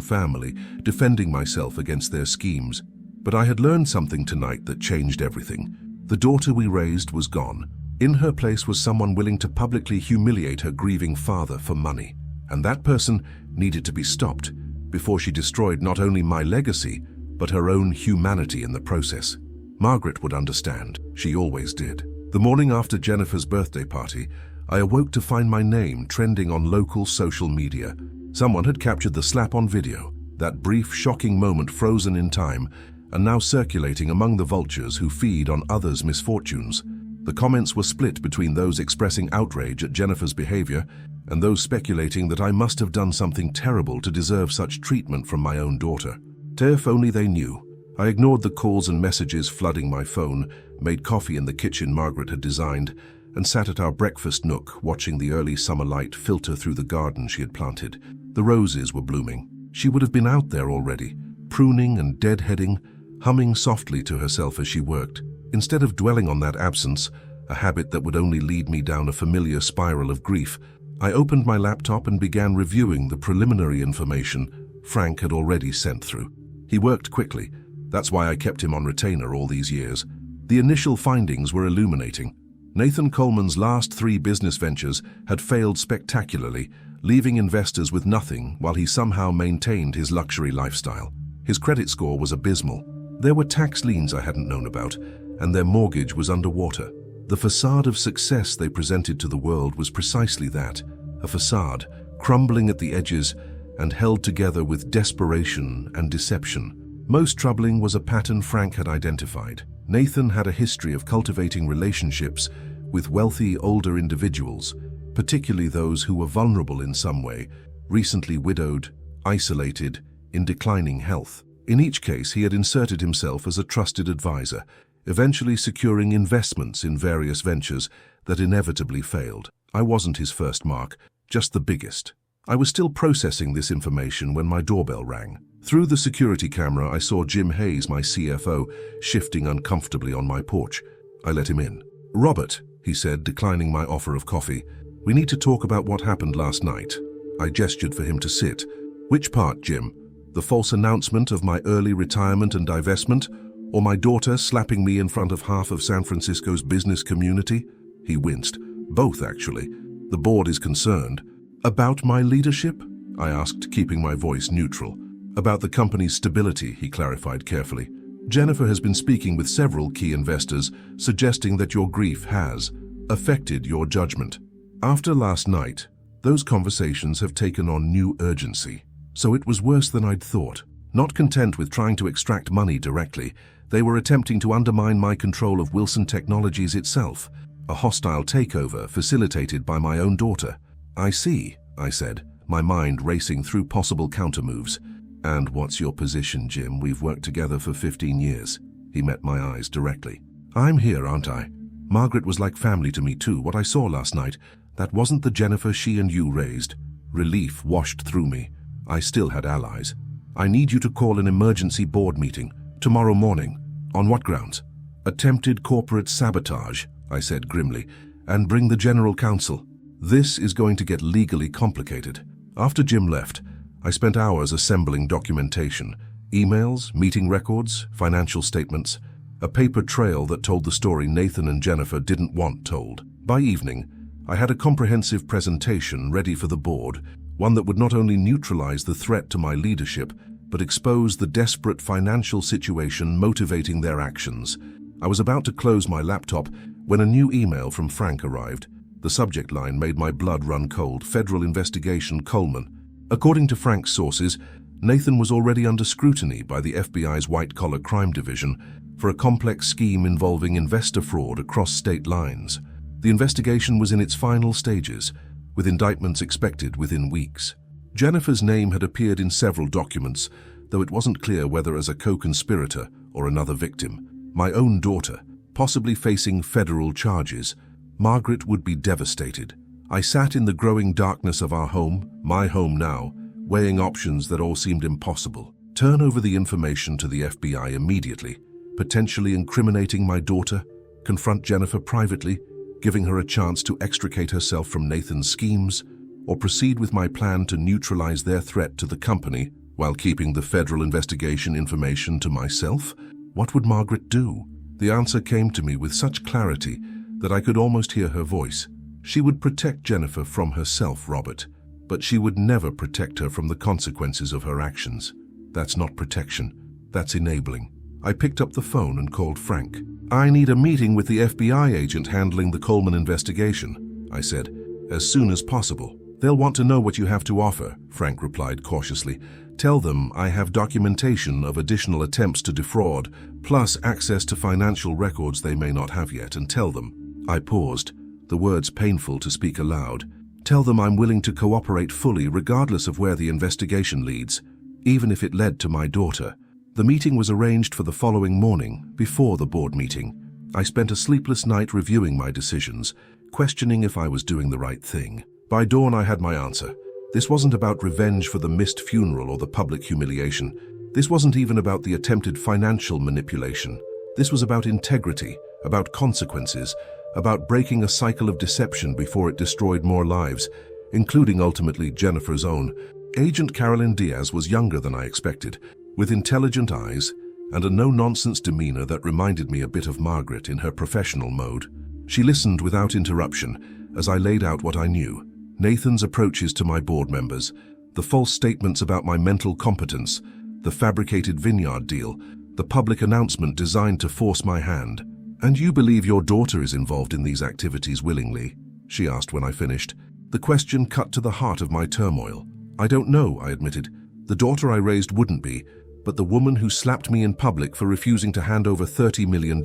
family, defending myself against their schemes. But I had learned something tonight that changed everything. The daughter we raised was gone. In her place was someone willing to publicly humiliate her grieving father for money. And that person needed to be stopped before she destroyed not only my legacy, but her own humanity in the process. Margaret would understand. She always did. The morning after Jennifer's birthday party, I awoke to find my name trending on local social media. Someone had captured the slap on video, that brief, shocking moment frozen in time, and now circulating among the vultures who feed on others' misfortunes. The comments were split between those expressing outrage at Jennifer's behavior and those speculating that I must have done something terrible to deserve such treatment from my own daughter. If only they knew. I ignored the calls and messages flooding my phone, made coffee in the kitchen Margaret had designed, and sat at our breakfast nook watching the early summer light filter through the garden she had planted. The roses were blooming. She would have been out there already, pruning and deadheading, humming softly to herself as she worked. Instead of dwelling on that absence, a habit that would only lead me down a familiar spiral of grief, I opened my laptop and began reviewing the preliminary information Frank had already sent through. He worked quickly. That's why I kept him on retainer all these years. The initial findings were illuminating. Nathan Coleman's last 3 business ventures had failed spectacularly, leaving investors with nothing while he somehow maintained his luxury lifestyle. His credit score was abysmal. There were tax liens I hadn't known about, and their mortgage was underwater. The facade of success they presented to the world was precisely that, a facade, crumbling at the edges and held together with desperation and deception. Most troubling was a pattern Frank had identified. Nathan had a history of cultivating relationships with wealthy, older individuals, particularly those who were vulnerable in some way, recently widowed, isolated, in declining health. In each case, he had inserted himself as a trusted advisor, eventually securing investments in various ventures that inevitably failed. I wasn't his first mark, just the biggest. I was still processing this information when my doorbell rang. Through the security camera, I saw Jim Hayes, my CFO, shifting uncomfortably on my porch. I let him in. "Robert," he said, declining my offer of coffee, "we need to talk about what happened last night." I gestured for him to sit. "Which part, Jim? The false announcement of my early retirement and divestment, or my daughter slapping me in front of half of San Francisco's business community?" He winced. "Both, actually. The board is concerned." "About my leadership?" I asked, keeping my voice neutral. "About the company's stability," he clarified carefully. "Jennifer has been speaking with several key investors, suggesting that your grief has affected your judgment. After last night, those conversations have taken on new urgency. So it was worse than I'd thought. Not content with trying to extract money directly, they were attempting to undermine my control of Wilson Technologies itself, a hostile takeover facilitated by my own daughter." "I see," I said, my mind racing through possible countermoves. "And what's your position, Jim? We've worked together for 15 years. He met my eyes directly. "I'm here, aren't I? Margaret was like family to me too. What I saw last night, that wasn't the Jennifer she and you raised." Relief washed through me. I still had allies. "I need you to call an emergency board meeting tomorrow morning." "On what grounds?" "Attempted corporate sabotage," I said grimly, "and bring the general counsel." This is going to get legally complicated. After Jim left, I spent hours assembling documentation, emails, meeting records, financial statements, a paper trail that told the story Nathan and Jennifer didn't want told. By evening, I had a comprehensive presentation ready for the board, one that would not only neutralize the threat to my leadership, but expose the desperate financial situation motivating their actions. I was about to close my laptop when a new email from Frank arrived. The subject line made my blood run cold. "Federal investigation, Coleman." According to Frank's sources, Nathan was already under scrutiny by the FBI's white-collar crime division for a complex scheme involving investor fraud across state lines. The investigation was in its final stages, with indictments expected within weeks. Jennifer's name had appeared in several documents, though it wasn't clear whether as a co-conspirator or another victim. My own daughter, possibly facing federal charges. Margaret would be devastated. I sat in the growing darkness of our home, my home now, weighing options that all seemed impossible. Turn over the information to the FBI immediately, potentially incriminating my daughter, confront Jennifer privately, giving her a chance to extricate herself from Nathan's schemes, or proceed with my plan to neutralize their threat to the company while keeping the federal investigation information to myself. What would Margaret do? The answer came to me with such clarity that I could almost hear her voice. She would protect Jennifer from herself, Robert, but she would never protect her from the consequences of her actions. That's not protection, that's enabling. I picked up the phone and called Frank. "I need a meeting with the FBI agent handling the Coleman investigation," I said, "as soon as possible." "They'll want to know what you have to offer," Frank replied cautiously. "Tell them I have documentation of additional attempts to defraud, plus access to financial records they may not have yet, and tell them." I paused, the words painful to speak aloud. "Tell them I'm willing to cooperate fully regardless of where the investigation leads, even if it led to my daughter." The meeting was arranged for the following morning, before the board meeting. I spent a sleepless night reviewing my decisions, questioning if I was doing the right thing. By dawn, I had my answer. This wasn't about revenge for the missed funeral or the public humiliation. This wasn't even about the attempted financial manipulation. This was about integrity, about consequences, about breaking a cycle of deception before it destroyed more lives, including ultimately Jennifer's own. Agent Carolyn Diaz was younger than I expected, with intelligent eyes and a no-nonsense demeanor that reminded me a bit of Margaret in her professional mode. She listened without interruption as I laid out what I knew: Nathan's approaches to my board members, the false statements about my mental competence, the fabricated vineyard deal, the public announcement designed to force my hand, "And you believe your daughter is involved in these activities willingly?" she asked when I finished. The question cut to the heart of my turmoil. "I don't know," I admitted. "The daughter I raised wouldn't be, but the woman who slapped me in public for refusing to hand over $30 million,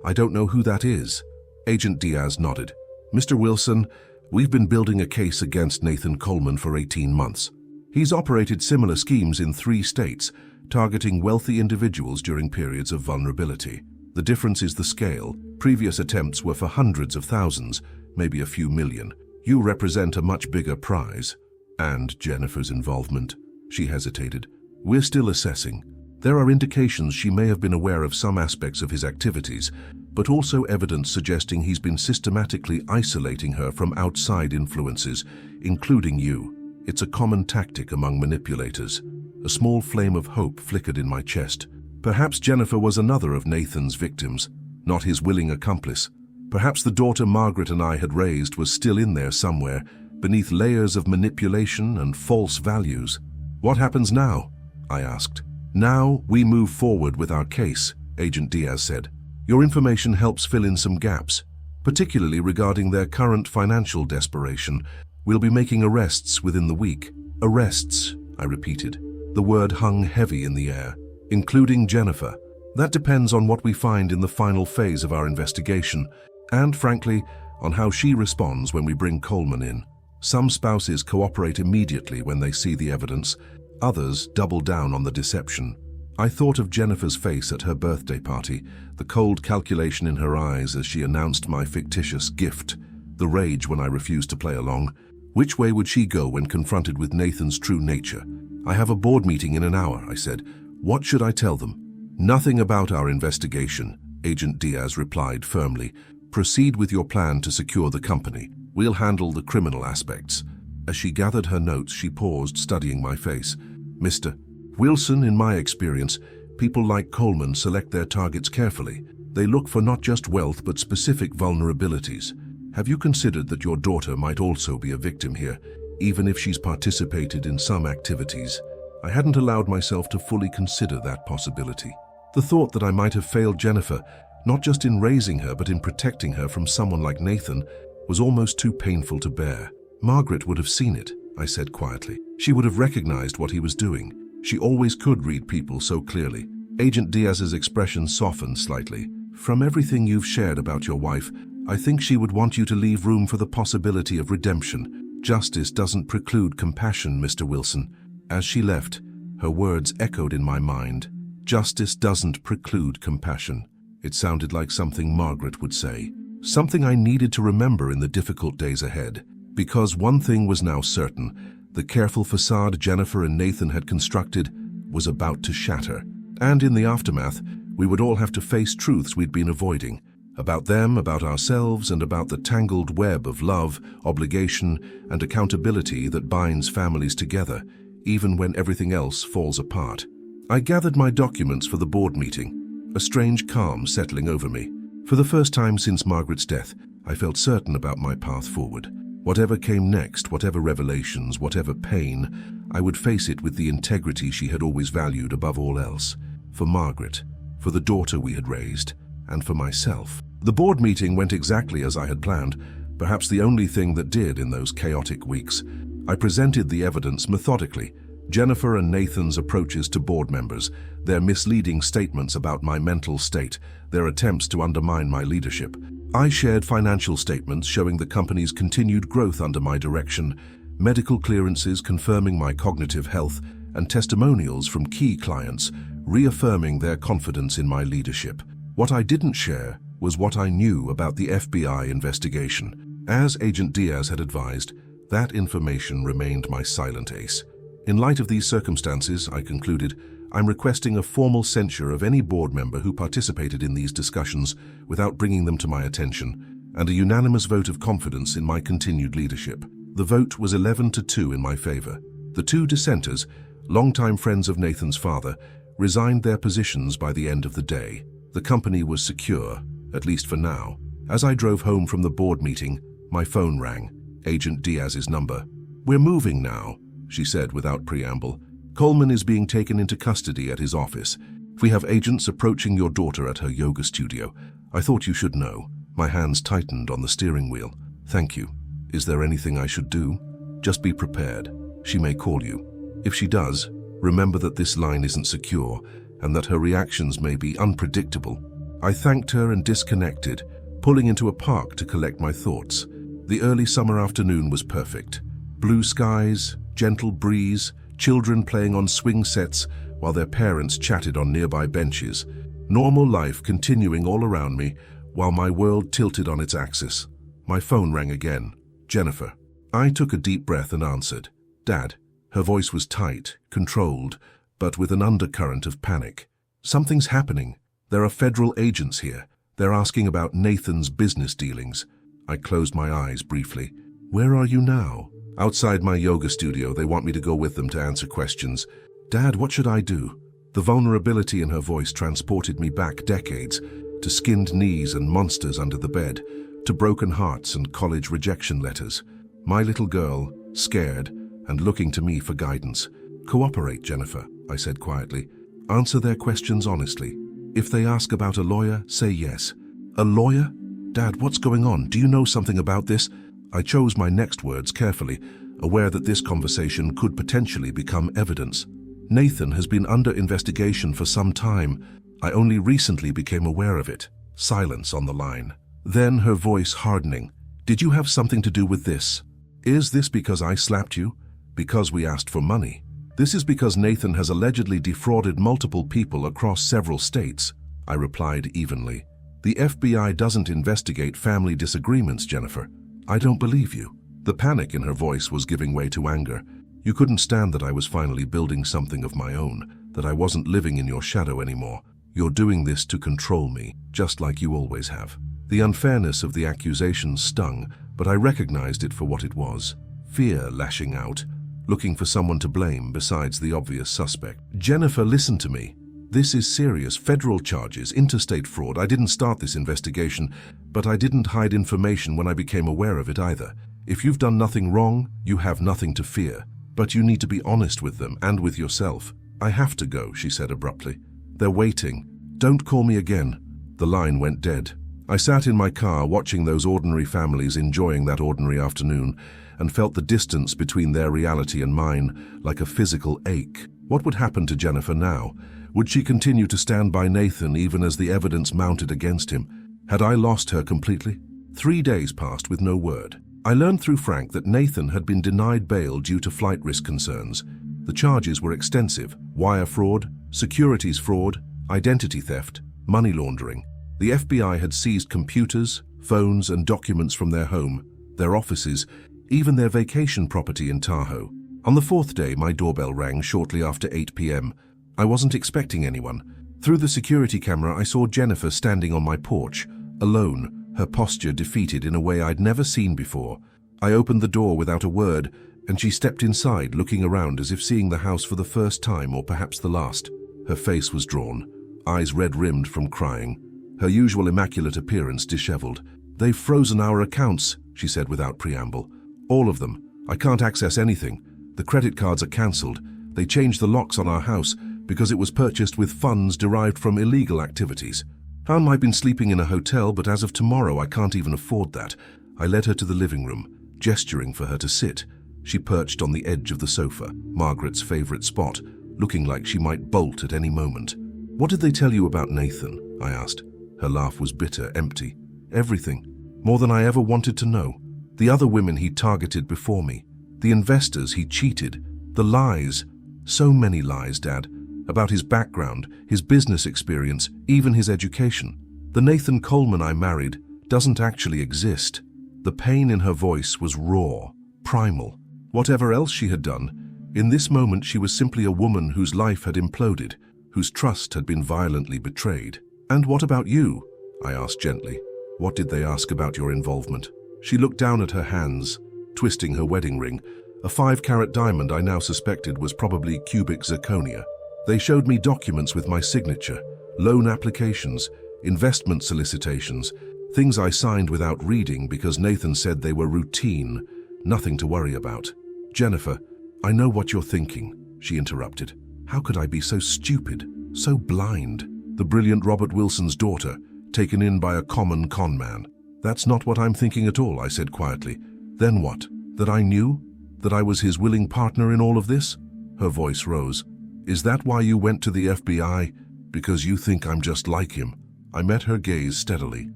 I don't know who that is." Agent Diaz nodded. "Mr. Wilson, we've been building a case against Nathan Coleman for 18 months. He's operated similar schemes in 3 states, targeting wealthy individuals during periods of vulnerability. The difference is the scale. Previous attempts were for hundreds of thousands, maybe a few million. You represent a much bigger prize." "And Jennifer's involvement?" She hesitated. "We're still assessing. There are indications she may have been aware of some aspects of his activities, but also evidence suggesting he's been systematically isolating her from outside influences, including you. It's a common tactic among manipulators." A small flame of hope flickered in my chest. Perhaps Jennifer was another of Nathan's victims, not his willing accomplice. Perhaps the daughter Margaret and I had raised was still in there somewhere, beneath layers of manipulation and false values. "What happens now?" I asked. "Now we move forward with our case," Agent Diaz said. "Your information helps fill in some gaps, particularly regarding their current financial desperation. We'll be making arrests within the week." "Arrests," I repeated. The word hung heavy in the air. "Including Jennifer. That depends on what we find in the final phase of our investigation, and, frankly, on how she responds when we bring Coleman in. Some spouses cooperate immediately when they see the evidence. Others double down on the deception." I thought of Jennifer's face at her birthday party, the cold calculation in her eyes as she announced my fictitious gift, the rage when I refused to play along. Which way would she go when confronted with Nathan's true nature? "I have a board meeting in an hour," I said. "What should I tell them?" "Nothing about our investigation," Agent Diaz replied firmly. "Proceed with your plan to secure the company. We'll handle the criminal aspects." As she gathered her notes, she paused, studying my face. "Mr. Wilson, in my experience, people like Coleman select their targets carefully. They look for not just wealth but specific vulnerabilities. Have you considered that your daughter might also be a victim here, even if she's participated in some activities?" I hadn't allowed myself to fully consider that possibility. The thought that I might have failed Jennifer, not just in raising her but in protecting her from someone like Nathan, was almost too painful to bear. "Margaret would have seen it," I said quietly. "She would have recognized what he was doing. She always could read people so clearly." Agent Diaz's expression softened slightly. "From everything you've shared about your wife, I think she would want you to leave room for the possibility of redemption. Justice doesn't preclude compassion, Mr. Wilson." As she left, her words echoed in my mind. "Justice doesn't preclude compassion." It sounded like something Margaret would say. Something I needed to remember in the difficult days ahead. Because one thing was now certain: the careful facade Jennifer and Nathan had constructed was about to shatter. And in the aftermath, we would all have to face truths we'd been avoiding. About them, about ourselves, and about the tangled web of love, obligation, and accountability that binds families together, even when everything else falls apart. I gathered my documents for the board meeting, a strange calm settling over me. For the first time since Margaret's death, I felt certain about my path forward. Whatever came next, whatever revelations, whatever pain, I would face it with the integrity she had always valued above all else. For Margaret, for the daughter we had raised, and for myself. The board meeting went exactly as I had planned, perhaps the only thing that did in those chaotic weeks. I presented the evidence methodically: Jennifer and Nathan's approaches to board members, their misleading statements about my mental state, their attempts to undermine my leadership. I shared financial statements showing the company's continued growth under my direction, medical clearances confirming my cognitive health, and testimonials from key clients reaffirming their confidence in my leadership. What I didn't share was what I knew about the FBI investigation. As Agent Diaz had advised, that information remained my silent ace. In light of these circumstances, I concluded, I'm requesting a formal censure of any board member who participated in these discussions without bringing them to my attention, and a unanimous vote of confidence in my continued leadership. The vote was 11-2 in my favor. The 2 dissenters, longtime friends of Nathan's father, resigned their positions by the end of the day. The company was secure, at least for now. As I drove home from the board meeting, my phone rang. Agent Diaz's number. "We're moving now," she said without preamble. "Coleman is being taken into custody at his office. We have agents approaching your daughter at her yoga studio. I thought you should know. My hands tightened on the steering wheel. Thank you. Is there anything I should do? Just be prepared. She may call you. If she does, remember that this line isn't secure and that her reactions may be unpredictable. I thanked her and disconnected, pulling into a park to collect my thoughts. The early summer afternoon was perfect. Blue skies, gentle breeze, children playing on swing sets while their parents chatted on nearby benches. Normal life continuing all around me while my world tilted on its axis. My phone rang again. Jennifer. I took a deep breath and answered. Dad. Her voice was tight, controlled, but with an undercurrent of panic. Something's happening. There are federal agents here. They're asking about Nathan's business dealings. I closed my eyes briefly. Where are you now? Outside my yoga studio. They want me to go with them to answer questions. Dad, what should I do? The vulnerability in her voice transported me back decades, to skinned knees and monsters under the bed, to broken hearts and college rejection letters. My little girl, scared and looking to me for guidance. Cooperate, Jennifer, I said quietly. Answer their questions honestly. If they ask about a lawyer, say yes. A lawyer? Dad, what's going on? Do you know something about this? I chose my next words carefully, aware that this conversation could potentially become evidence. Nathan has been under investigation for some time. I only recently became aware of it. Silence on the line. Then her voice hardening. Did you have something to do with this? Is this because I slapped you? Because we asked for money? This is because Nathan has allegedly defrauded multiple people across several states. I replied evenly. The FBI doesn't investigate family disagreements, Jennifer. I don't believe you. The panic in her voice was giving way to anger. You couldn't stand that I was finally building something of my own, that I wasn't living in your shadow anymore. You're doing this to control me, just like you always have. The unfairness of the accusations stung, but I recognized it for what it was. Fear lashing out, looking for someone to blame besides the obvious suspect. Jennifer, listen to me. This is serious. Federal charges, interstate fraud. I didn't start this investigation, but I didn't hide information when I became aware of it either. If you've done nothing wrong, you have nothing to fear. But you need to be honest with them and with yourself. I have to go, she said abruptly. They're waiting. Don't call me again. The line went dead. I sat in my car watching those ordinary families enjoying that ordinary afternoon and felt the distance between their reality and mine like a physical ache. What would happen to Jennifer now? Would she continue to stand by Nathan even as the evidence mounted against him? Had I lost her completely? 3 days passed with no word. I learned through Frank that Nathan had been denied bail due to flight risk concerns. The charges were extensive: wire fraud, securities fraud, identity theft, money laundering. The FBI had seized computers, phones, and documents from their home, their offices, even their vacation property in Tahoe. On the 4th day, my doorbell rang shortly after 8 p.m. I wasn't expecting anyone. Through the security camera, I saw Jennifer standing on my porch, alone, her posture defeated in a way I'd never seen before. I opened the door without a word, and she stepped inside, looking around as if seeing the house for the first time or perhaps the last. Her face was drawn, eyes red-rimmed from crying, her usual immaculate appearance disheveled. They've frozen our accounts, she said without preamble. All of them. I can't access anything. The credit cards are cancelled. They changed the locks on our house because it was purchased with funds derived from illegal activities. I might have been sleeping in a hotel, but as of tomorrow I can't even afford that. I led her to the living room, gesturing for her to sit. She perched on the edge of the sofa, Margaret's favorite spot, looking like she might bolt at any moment. What did they tell you about Nathan? I asked. Her laugh was bitter, empty. Everything. More than I ever wanted to know. The other women he targeted before me. The investors he cheated. The lies. So many lies, Dad. About his background, his business experience, even his education. The Nathan Coleman I married doesn't actually exist. The pain in her voice was raw, primal. Whatever else she had done, in this moment she was simply a woman whose life had imploded, whose trust had been violently betrayed. And what about you? I asked gently. What did they ask about your involvement? She looked down at her hands, twisting her wedding ring, a 5-carat diamond I now suspected was probably cubic zirconia. They showed me documents with my signature, loan applications, investment solicitations, things I signed without reading because Nathan said they were routine, nothing to worry about. Jennifer, I know what you're thinking, she interrupted. How could I be so stupid, so blind? The brilliant Robert Wilson's daughter, taken in by a common con man. That's not what I'm thinking at all, I said quietly. Then what? That I knew? That I was his willing partner in all of this? Her voice rose. Is that why you went to the FBI? Because you think I'm just like him? I met her gaze steadily.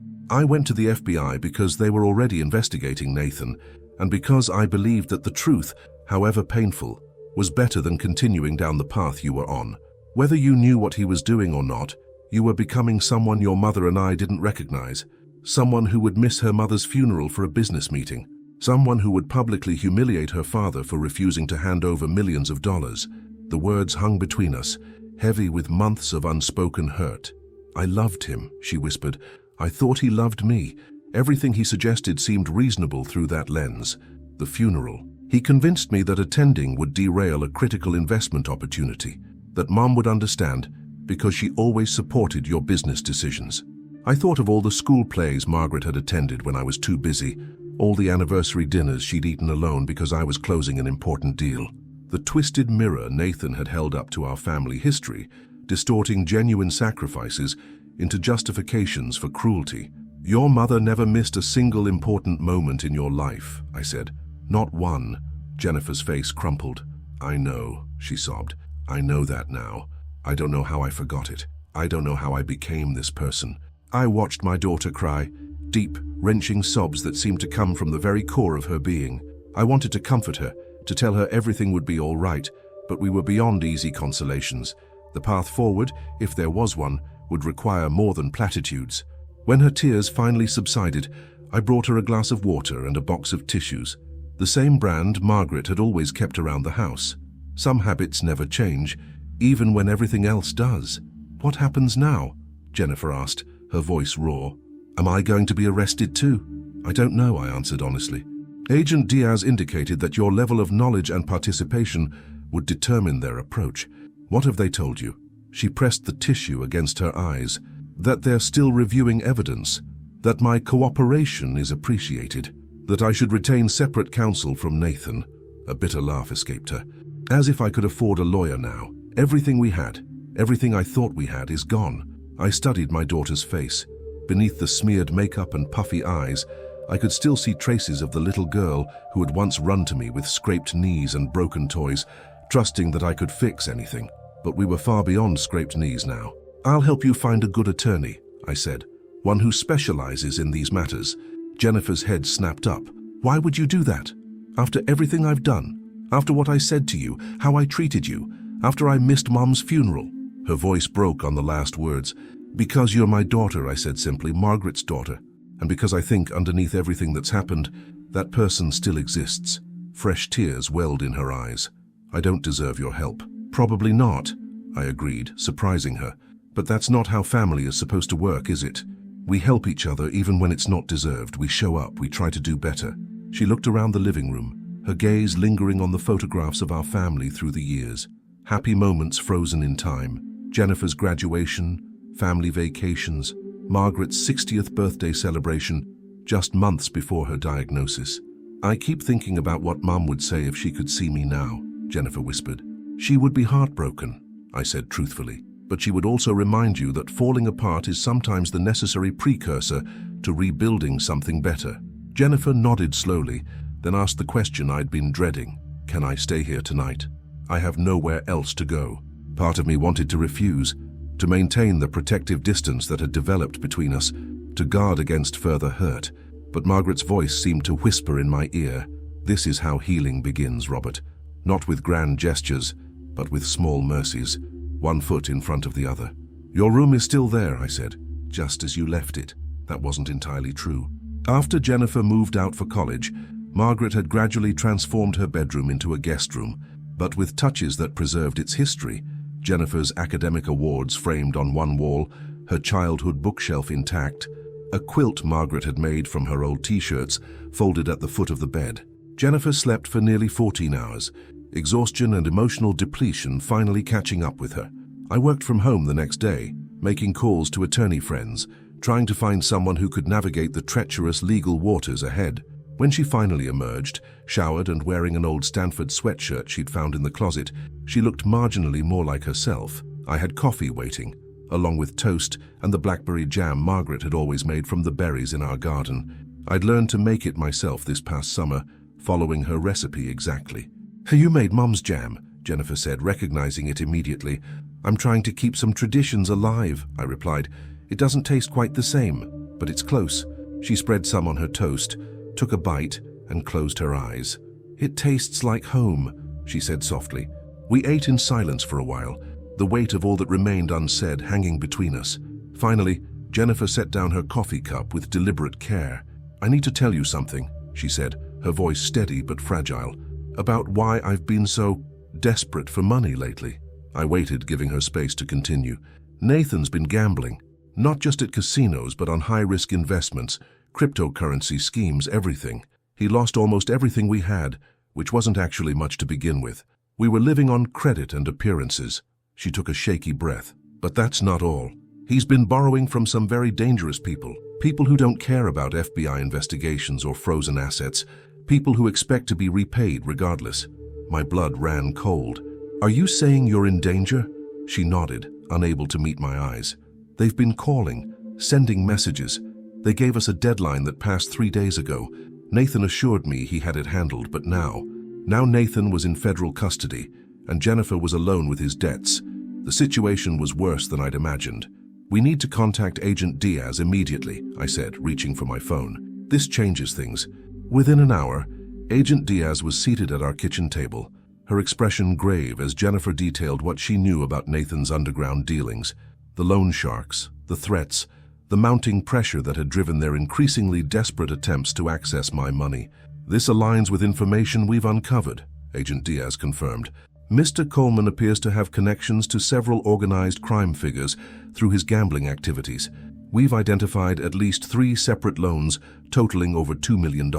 I went to the FBI because they were already investigating Nathan, and because I believed that the truth, however painful, was better than continuing down the path you were on. Whether you knew what he was doing or not, you were becoming someone your mother and I didn't recognize. Someone who would miss her mother's funeral for a business meeting. Someone who would publicly humiliate her father for refusing to hand over millions of dollars. The words hung between us, heavy with months of unspoken hurt. I loved him, she whispered. I thought he loved me. Everything he suggested seemed reasonable through that lens. The funeral. He convinced me that attending would derail a critical investment opportunity, that Mom would understand because she always supported your business decisions. I thought of all the school plays Margaret had attended when I was too busy, all the anniversary dinners she'd eaten alone because I was closing an important deal. The twisted mirror Nathan had held up to our family history, distorting genuine sacrifices into justifications for cruelty. Your mother never missed a single important moment in your life, I said. Not one. Jennifer's face crumpled. I know, she sobbed. I know that now. I don't know how I forgot it. I don't know how I became this person. I watched my daughter cry, deep, wrenching sobs that seemed to come from the very core of her being. I wanted to comfort her, to tell her everything would be all right, but we were beyond easy consolations. The path forward, if there was one, would require more than platitudes. When her tears finally subsided, I brought her a glass of water and a box of tissues. The same brand Margaret had always kept around the house. Some habits never change, even when everything else does. What happens now? Jennifer asked, her voice raw. Am I going to be arrested too? I don't know, I answered honestly. Agent Diaz indicated that your level of knowledge and participation would determine their approach. What have they told you? She pressed the tissue against her eyes. That they're still reviewing evidence. That my cooperation is appreciated. That I should retain separate counsel from Nathan. A bitter laugh escaped her. As if I could afford a lawyer now. Everything we had, everything I thought we had, is gone. I studied my daughter's face. Beneath the smeared makeup and puffy eyes, I could still see traces of the little girl who had once run to me with scraped knees and broken toys, trusting that I could fix anything. But we were far beyond scraped knees now. I'll help you find a good attorney, I said. One who specializes in these matters. Jennifer's head snapped up. Why would you do that? After everything I've done? After what I said to you, how I treated you? After I missed Mom's funeral? Her voice broke on the last words. Because you're my daughter, I said simply, Margaret's daughter. And because I think underneath everything that's happened, that person still exists. Fresh tears welled in her eyes. I don't deserve your help. Probably not, I agreed, surprising her. But that's not how family is supposed to work, is it? We help each other even when it's not deserved. We show up, we try to do better. She looked around the living room, her gaze lingering on the photographs of our family through the years. Happy moments frozen in time. Jennifer's graduation, family vacations, Margaret's 60th birthday celebration, just months before her diagnosis. I keep thinking about what Mom would say if she could see me now, Jennifer whispered. She would be heartbroken, I said truthfully, but she would also remind you that falling apart is sometimes the necessary precursor to rebuilding something better. Jennifer nodded slowly, then asked the question I'd been dreading. Can I stay here tonight? I have nowhere else to go. Part of me wanted to refuse, to maintain the protective distance that had developed between us, to guard against further hurt. But Margaret's voice seemed to whisper in my ear, "This is how healing begins, Robert. Not with grand gestures, but with small mercies, one foot in front of the other." "Your room is still there," I said, "just as you left it." That wasn't entirely true. After Jennifer moved out for college, Margaret had gradually transformed her bedroom into a guest room, but with touches that preserved its history. Jennifer's academic awards framed on one wall, her childhood bookshelf intact, a quilt Margaret had made from her old t-shirts folded at the foot of the bed. Jennifer slept for nearly 14 hours, exhaustion and emotional depletion finally catching up with her. I worked from home the next day, making calls to attorney friends, trying to find someone who could navigate the treacherous legal waters ahead. When she finally emerged, showered and wearing an old Stanford sweatshirt she'd found in the closet, she looked marginally more like herself. I had coffee waiting. along with toast and the blackberry jam Margaret had always made from the berries in our garden. I'd learned to make it myself this past summer, following her recipe exactly. "You made Mum's jam," Jennifer said, recognizing it immediately. "I'm trying to keep some traditions alive," I replied. "It doesn't taste quite the same, but it's close." She spread some on her toast, took a bite, and closed her eyes. "It tastes like home," she said softly. We ate in silence for a while, the weight of all that remained unsaid hanging between us. Finally, Jennifer set down her coffee cup with deliberate care. "I need to tell you something," she said, her voice steady but fragile, "about why I've been so desperate for money lately." I waited, giving her space to continue. "Nathan's been gambling, not just at casinos but on high-risk investments, cryptocurrency schemes, everything. He lost almost everything we had, which wasn't actually much to begin with. We were living on credit and appearances." She took a shaky breath. "But that's not all. He's been borrowing from some very dangerous people, people who don't care about FBI investigations or frozen assets, people who expect to be repaid regardless." My blood ran cold. "Are you saying you're in danger?" She nodded, unable to meet my eyes. "They've been calling, sending messages. They gave us a deadline that passed 3 days ago. Nathan assured me he had it handled, but now Nathan was in federal custody, and Jennifer was alone with his debts. The situation was worse than I'd imagined. "We need to contact Agent Diaz immediately," I said, reaching for my phone. "This changes things." Within an hour, Agent Diaz was seated at our kitchen table, her expression grave as Jennifer detailed what she knew about Nathan's underground dealings, the loan sharks, the threats, the mounting pressure that had driven their increasingly desperate attempts to access my money. "This aligns with information we've uncovered," Agent Diaz confirmed. "Mr. Coleman appears to have connections to several organized crime figures through his gambling activities. We've identified at least 3 separate loans totaling over $2 million.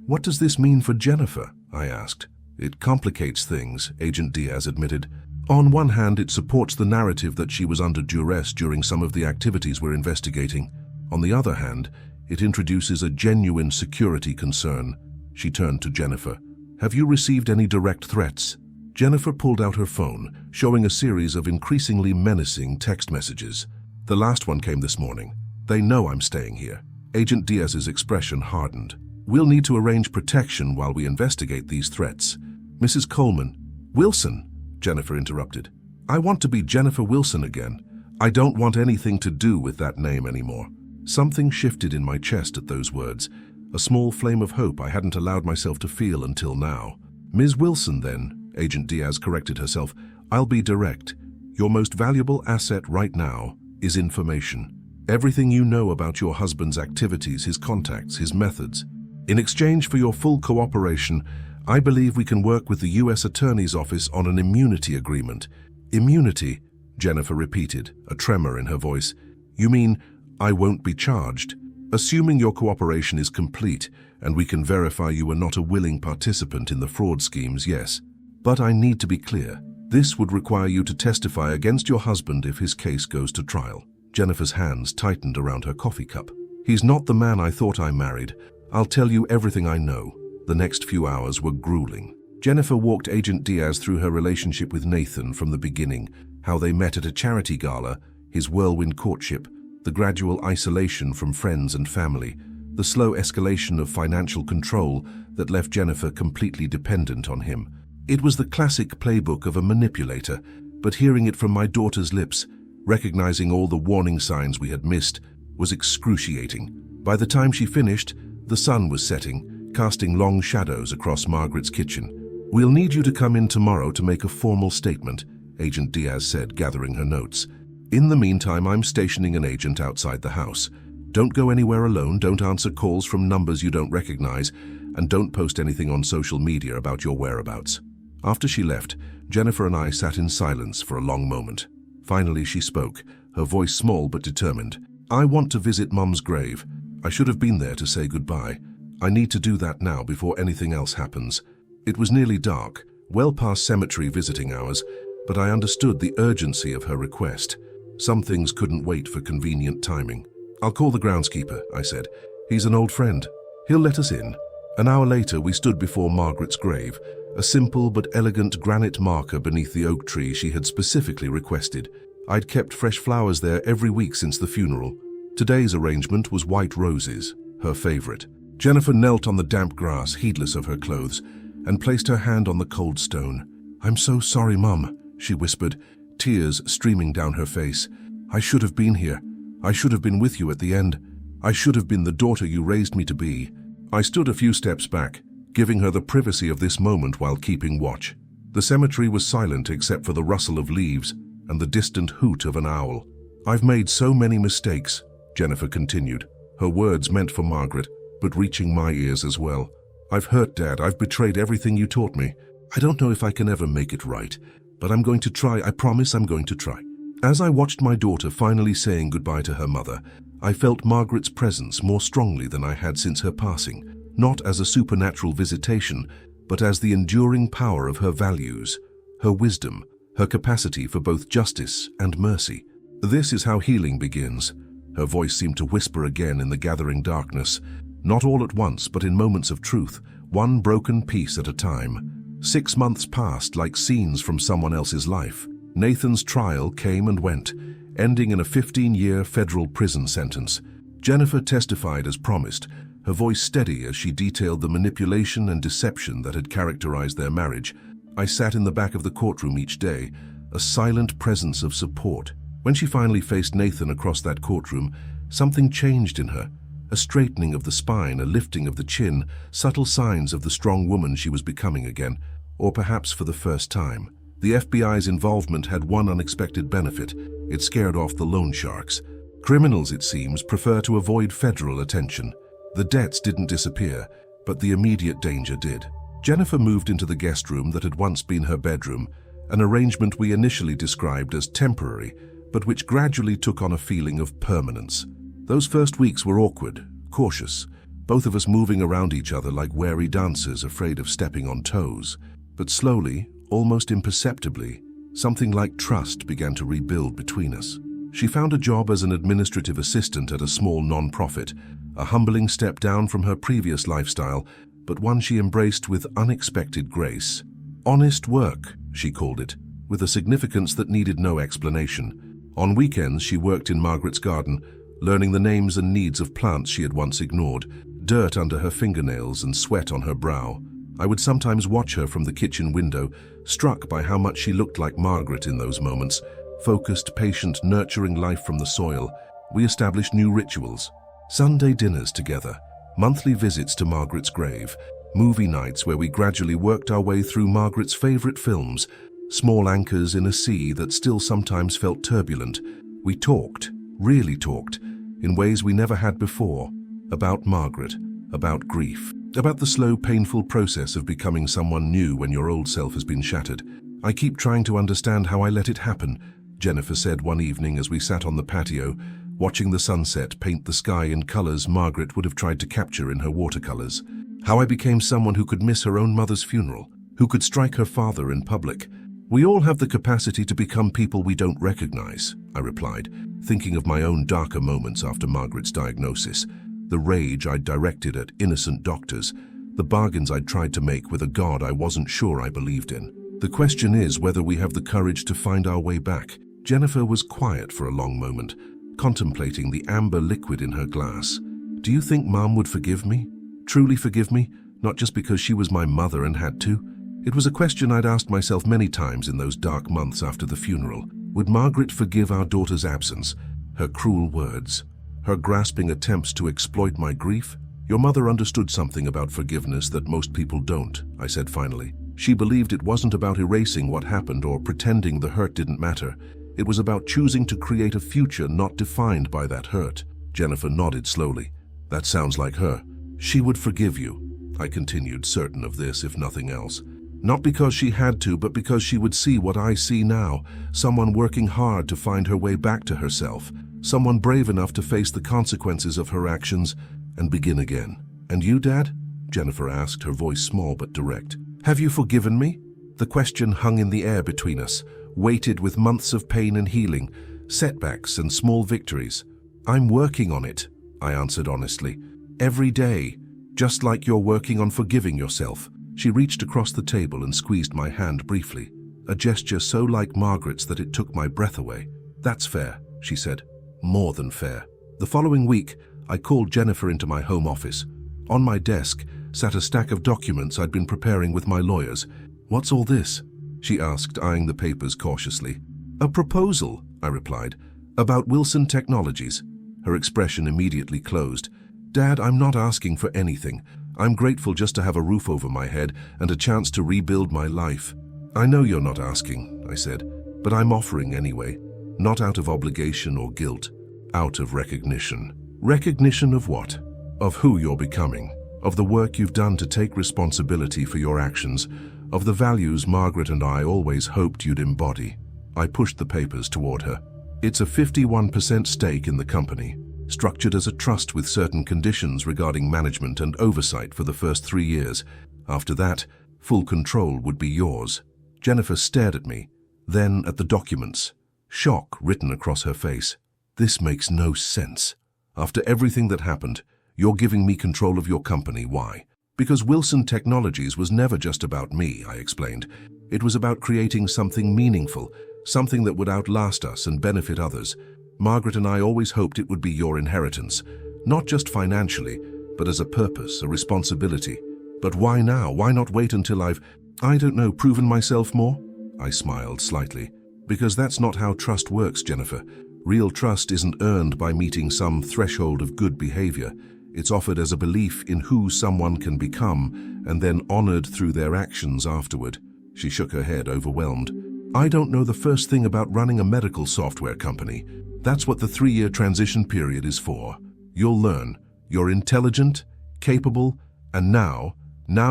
"What does this mean for Jennifer?" I asked. "It complicates things," Agent Diaz admitted. "On one hand, it supports the narrative that she was under duress during some of the activities we're investigating. On the other hand, it introduces a genuine security concern." She turned to Jennifer. "Have you received any direct threats?" Jennifer pulled out her phone, showing a series of increasingly menacing text messages. "The last one came this morning. They know I'm staying here." Agent Diaz's expression hardened. "We'll need to arrange protection while we investigate these threats." "Mrs. Coleman." "Wilson," Jennifer interrupted. "I want to be Jennifer Wilson again. I don't want anything to do with that name anymore." Something shifted in my chest at those words, a small flame of hope I hadn't allowed myself to feel until now. "Ms. Wilson, then," Agent Diaz corrected herself. "I'll be direct. Your most valuable asset right now is information. Everything you know about your husband's activities, his contacts, his methods. In exchange for your full cooperation, I believe we can work with the U.S. Attorney's Office on an immunity agreement." "Immunity," Jennifer repeated, a tremor in her voice. "You mean I won't be charged? Assuming your cooperation is complete and we can verify you were not a willing participant in the fraud schemes, yes. But I need to be clear. This would require you to testify against your husband if his case goes to trial." Jennifer's hands tightened around her coffee cup. "He's not the man I thought I married. I'll tell you everything I know." The next few hours were grueling. Jennifer walked Agent Diaz through her relationship with Nathan from the beginning, how they met at a charity gala, his whirlwind courtship, the gradual isolation from friends and family, the slow escalation of financial control that left Jennifer completely dependent on him. It was the classic playbook of a manipulator, but hearing it from my daughter's lips, recognizing all the warning signs we had missed, was excruciating. By the time she finished, the sun was setting, casting long shadows across Margaret's kitchen. "We'll need you to come in tomorrow to make a formal statement," Agent Diaz said, gathering her notes. "In the meantime, I'm stationing an agent outside the house. Don't go anywhere alone, don't answer calls from numbers you don't recognize, and don't post anything on social media about your whereabouts." After she left, Jennifer and I sat in silence for a long moment. Finally, she spoke, her voice small but determined. "I want to visit Mum's grave. I should have been there to say goodbye. I need to do that now before anything else happens." It was nearly dark, well past cemetery visiting hours, but I understood the urgency of her request. Some things couldn't wait for convenient timing. "I'll call the groundskeeper," I said. "He's an old friend. He'll let us in." An hour later, we stood before Margaret's grave, a simple but elegant granite marker beneath the oak tree she had specifically requested. I'd kept fresh flowers there every week since the funeral. Today's arrangement was white roses, her favorite. Jennifer knelt on the damp grass, heedless of her clothes, and placed her hand on the cold stone. "I'm so sorry, Mum," she whispered, tears streaming down her face. "I should have been here. I should have been with you at the end. I should have been the daughter you raised me to be." I stood a few steps back, giving her the privacy of this moment while keeping watch. The cemetery was silent except for the rustle of leaves and the distant hoot of an owl. "I've made so many mistakes," Jennifer continued, her words meant for Margaret, but reaching my ears as well. "I've hurt Dad. I've betrayed everything you taught me. I don't know if I can ever make it right, but I'm going to try. I promise I'm going to try." As I watched my daughter finally saying goodbye to her mother, I felt Margaret's presence more strongly than I had since her passing, not as a supernatural visitation, but as the enduring power of her values, her wisdom, her capacity for both justice and mercy. "This is how healing begins." Her voice seemed to whisper again in the gathering darkness, not all at once, but in moments of truth, one broken piece at a time. 6 months passed like scenes from someone else's life. Nathan's trial came and went, ending in a 15-year federal prison sentence. Jennifer testified as promised, her voice steady as she detailed the manipulation and deception that had characterized their marriage. I sat in the back of the courtroom each day, a silent presence of support. When she finally faced Nathan across that courtroom, something changed in her. A straightening of the spine, a lifting of the chin, subtle signs of the strong woman she was becoming again, or perhaps for the first time. The FBI's involvement had one unexpected benefit. It scared off the loan sharks. Criminals, it seems, prefer to avoid federal attention. The debts didn't disappear, but the immediate danger did. Jennifer moved into the guest room that had once been her bedroom, an arrangement we initially described as temporary, but which gradually took on a feeling of permanence. Those first weeks were awkward, cautious, both of us moving around each other like wary dancers afraid of stepping on toes. But slowly, almost imperceptibly, something like trust began to rebuild between us. She found a job as an administrative assistant at a small non-profit, a humbling step down from her previous lifestyle, but one she embraced with unexpected grace. Honest work, she called it, with a significance that needed no explanation. On weekends, she worked in Margaret's garden, learning the names and needs of plants she had once ignored, dirt under her fingernails and sweat on her brow. I would sometimes watch her from the kitchen window, struck by how much she looked like Margaret in those moments, focused, patient, nurturing life from the soil. We established new rituals, Sunday dinners together, monthly visits to Margaret's grave, movie nights where we gradually worked our way through Margaret's favorite films, small anchors in a sea that still sometimes felt turbulent. We talked, really talked, in ways we never had before, about Margaret, about grief, about the slow, painful process of becoming someone new when your old self has been shattered. "I keep trying to understand how I let it happen," Jennifer said one evening as we sat on the patio, watching the sunset paint the sky in colors Margaret would have tried to capture in her watercolors. "How I became someone who could miss her own mother's funeral, who could strike her father in public. We all have the capacity to become people we don't recognize," I replied, thinking of my own darker moments after Margaret's diagnosis. The rage I'd directed at innocent doctors, the bargains I'd tried to make with a God I wasn't sure I believed in. "The question is whether we have the courage to find our way back." Jennifer was quiet for a long moment, contemplating the amber liquid in her glass. "Do you think Mom would forgive me? Truly forgive me? Not just because she was my mother and had to?" It was a question I'd asked myself many times in those dark months after the funeral. Would Margaret forgive our daughter's absence, her cruel words, her grasping attempts to exploit my grief? "Your mother understood something about forgiveness that most people don't," I said finally. "She believed it wasn't about erasing what happened or pretending the hurt didn't matter. It was about choosing to create a future not defined by that hurt." Jennifer nodded slowly. "That sounds like her. She would forgive you," I continued, certain of this if nothing else. "Not because she had to, but because she would see what I see now, someone working hard to find her way back to herself, someone brave enough to face the consequences of her actions and begin again." "And you, Dad?" Jennifer asked, her voice small but direct. "Have you forgiven me?" The question hung in the air between us, weighted with months of pain and healing, setbacks and small victories. "I'm working on it," I answered honestly. "Every day, just like you're working on forgiving yourself." She reached across the table and squeezed my hand briefly, a gesture so like Margaret's that it took my breath away. "That's fair," she said. "More than fair." The following week, I called Jennifer into my home office. On my desk sat a stack of documents I'd been preparing with my lawyers. "What's all this?" she asked, eyeing the papers cautiously. "A proposal," I replied, "about Wilson Technologies." Her expression immediately closed. "Dad, I'm not asking for anything. I'm grateful just to have a roof over my head and a chance to rebuild my life." "I know you're not asking," I said, "but I'm offering anyway. Not out of obligation or guilt, out of recognition." "Recognition of what?" "Of who you're becoming, of the work you've done to take responsibility for your actions, of the values Margaret and I always hoped you'd embody." I pushed the papers toward her. "It's a 51% stake in the company, structured as a trust with certain conditions regarding management and oversight for the first 3 years. After that, full control would be yours." Jennifer stared at me, then at the documents, shock written across her face. "This makes no sense. After everything that happened, you're giving me control of your company. Why?" "Because Wilson Technologies was never just about me," I explained. "It was about creating something meaningful, something that would outlast us and benefit others. Margaret and I always hoped it would be your inheritance, not just financially, but as a purpose, a responsibility. But why now? Why not wait until I don't know, proven myself more?" I smiled slightly. "Because that's not how trust works, Jennifer. Real trust isn't earned by meeting some threshold of good behavior. It's offered as a belief in who someone can become and then honored through their actions afterward." She shook her head, overwhelmed. "I don't know the first thing about running a medical software company. That's what the 3-year transition period is for. You'll learn. You're intelligent, capable, and now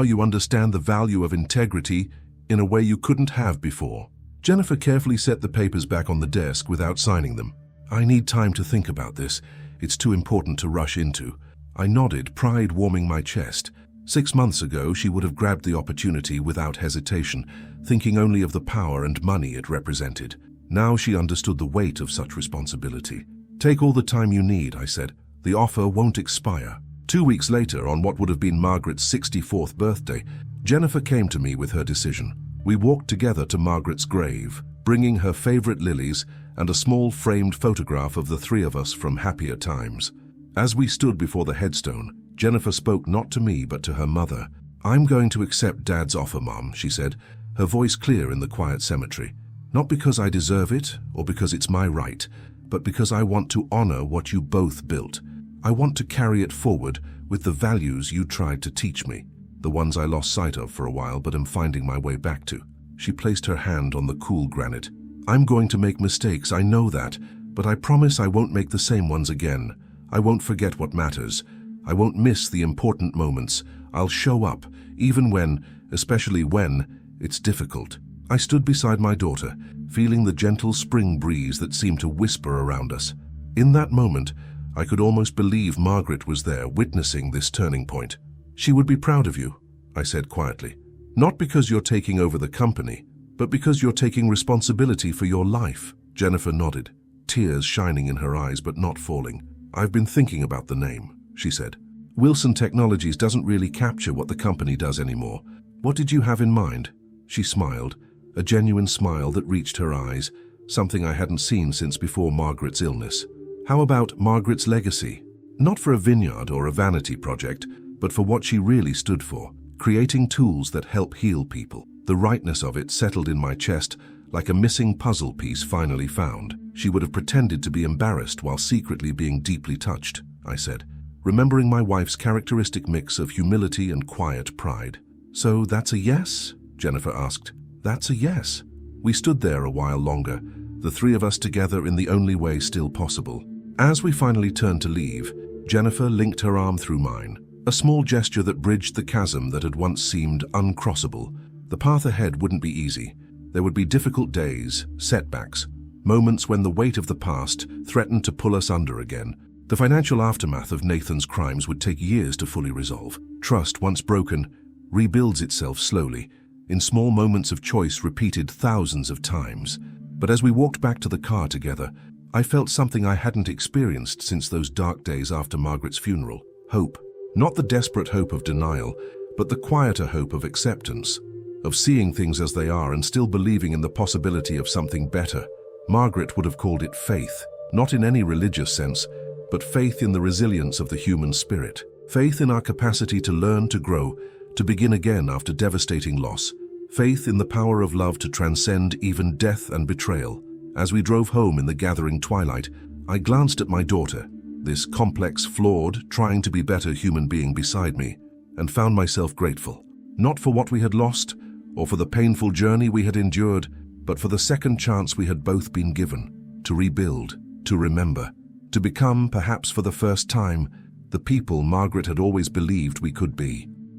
you understand the value of integrity in a way you couldn't have before." Jennifer carefully set the papers back on the desk without signing them. "I need time to think about this. It's too important to rush into." I nodded, pride warming my chest. 6 months ago, she would have grabbed the opportunity without hesitation, thinking only of the power and money it represented. Now she understood the weight of such responsibility. "Take all the time you need," I said. "The offer won't expire." 2 weeks later, on what would have been Margaret's 64th birthday, Jennifer came to me with her decision. We walked together to Margaret's grave, bringing her favorite lilies and a small framed photograph of the 3 of us from happier times. As we stood before the headstone, Jennifer spoke not to me but to her mother. "I'm going to accept Dad's offer, Mom," she said, her voice clear in the quiet cemetery. "Not because I deserve it or because it's my right, but because I want to honor what you both built. I want to carry it forward with the values you tried to teach me, the ones I lost sight of for a while but am finding my way back to." She placed her hand on the cool granite. "I'm going to make mistakes, I know that, but I promise I won't make the same ones again. I won't forget what matters. I won't miss the important moments. I'll show up, even when, especially when, it's difficult." I stood beside my daughter, feeling the gentle spring breeze that seemed to whisper around us. In that moment, I could almost believe Margaret was there, witnessing this turning point. "She would be proud of you," I said quietly. "Not because you're taking over the company, but because you're taking responsibility for your life." Jennifer nodded, tears shining in her eyes but not falling. "I've been thinking about the name," she said. "Wilson Technologies doesn't really capture what the company does anymore. What did you have in mind?" She smiled, a genuine smile that reached her eyes, something I hadn't seen since before Margaret's illness. "How about Margaret's legacy? Not for a vineyard or a vanity project, but for what she really stood for, creating tools that help heal people." The rightness of it settled in my chest like a missing puzzle piece finally found. "She would have pretended to be embarrassed while secretly being deeply touched," I said, remembering my wife's characteristic mix of humility and quiet pride. "So that's a yes?" Jennifer asked. "That's a yes." We stood there a while longer, the 3 of us together in the only way still possible. As we finally turned to leave, Jennifer linked her arm through mine, a small gesture that bridged the chasm that had once seemed uncrossable. The path ahead wouldn't be easy. There would be difficult days, setbacks, moments when the weight of the past threatened to pull us under again. The financial aftermath of Nathan's crimes would take years to fully resolve. Trust, once broken, rebuilds itself slowly, in small moments of choice repeated thousands of times. But as we walked back to the car together, I felt something I hadn't experienced since those dark days after Margaret's funeral. Hope. Not the desperate hope of denial, but the quieter hope of acceptance, of seeing things as they are and still believing in the possibility of something better. Margaret would have called it faith, not in any religious sense, but faith in the resilience of the human spirit. Faith in our capacity to learn, to grow, to begin again after devastating loss. Faith in the power of love to transcend even death and betrayal. As we drove home in the gathering twilight, I glanced at my daughter, this complex, flawed, trying to be better human being beside me, and found myself grateful. Not for what we had lost, or for the painful journey we had endured, but for the second chance we had both been given, to rebuild, to remember, to become, perhaps for the first time, the people Margaret had always believed we could be.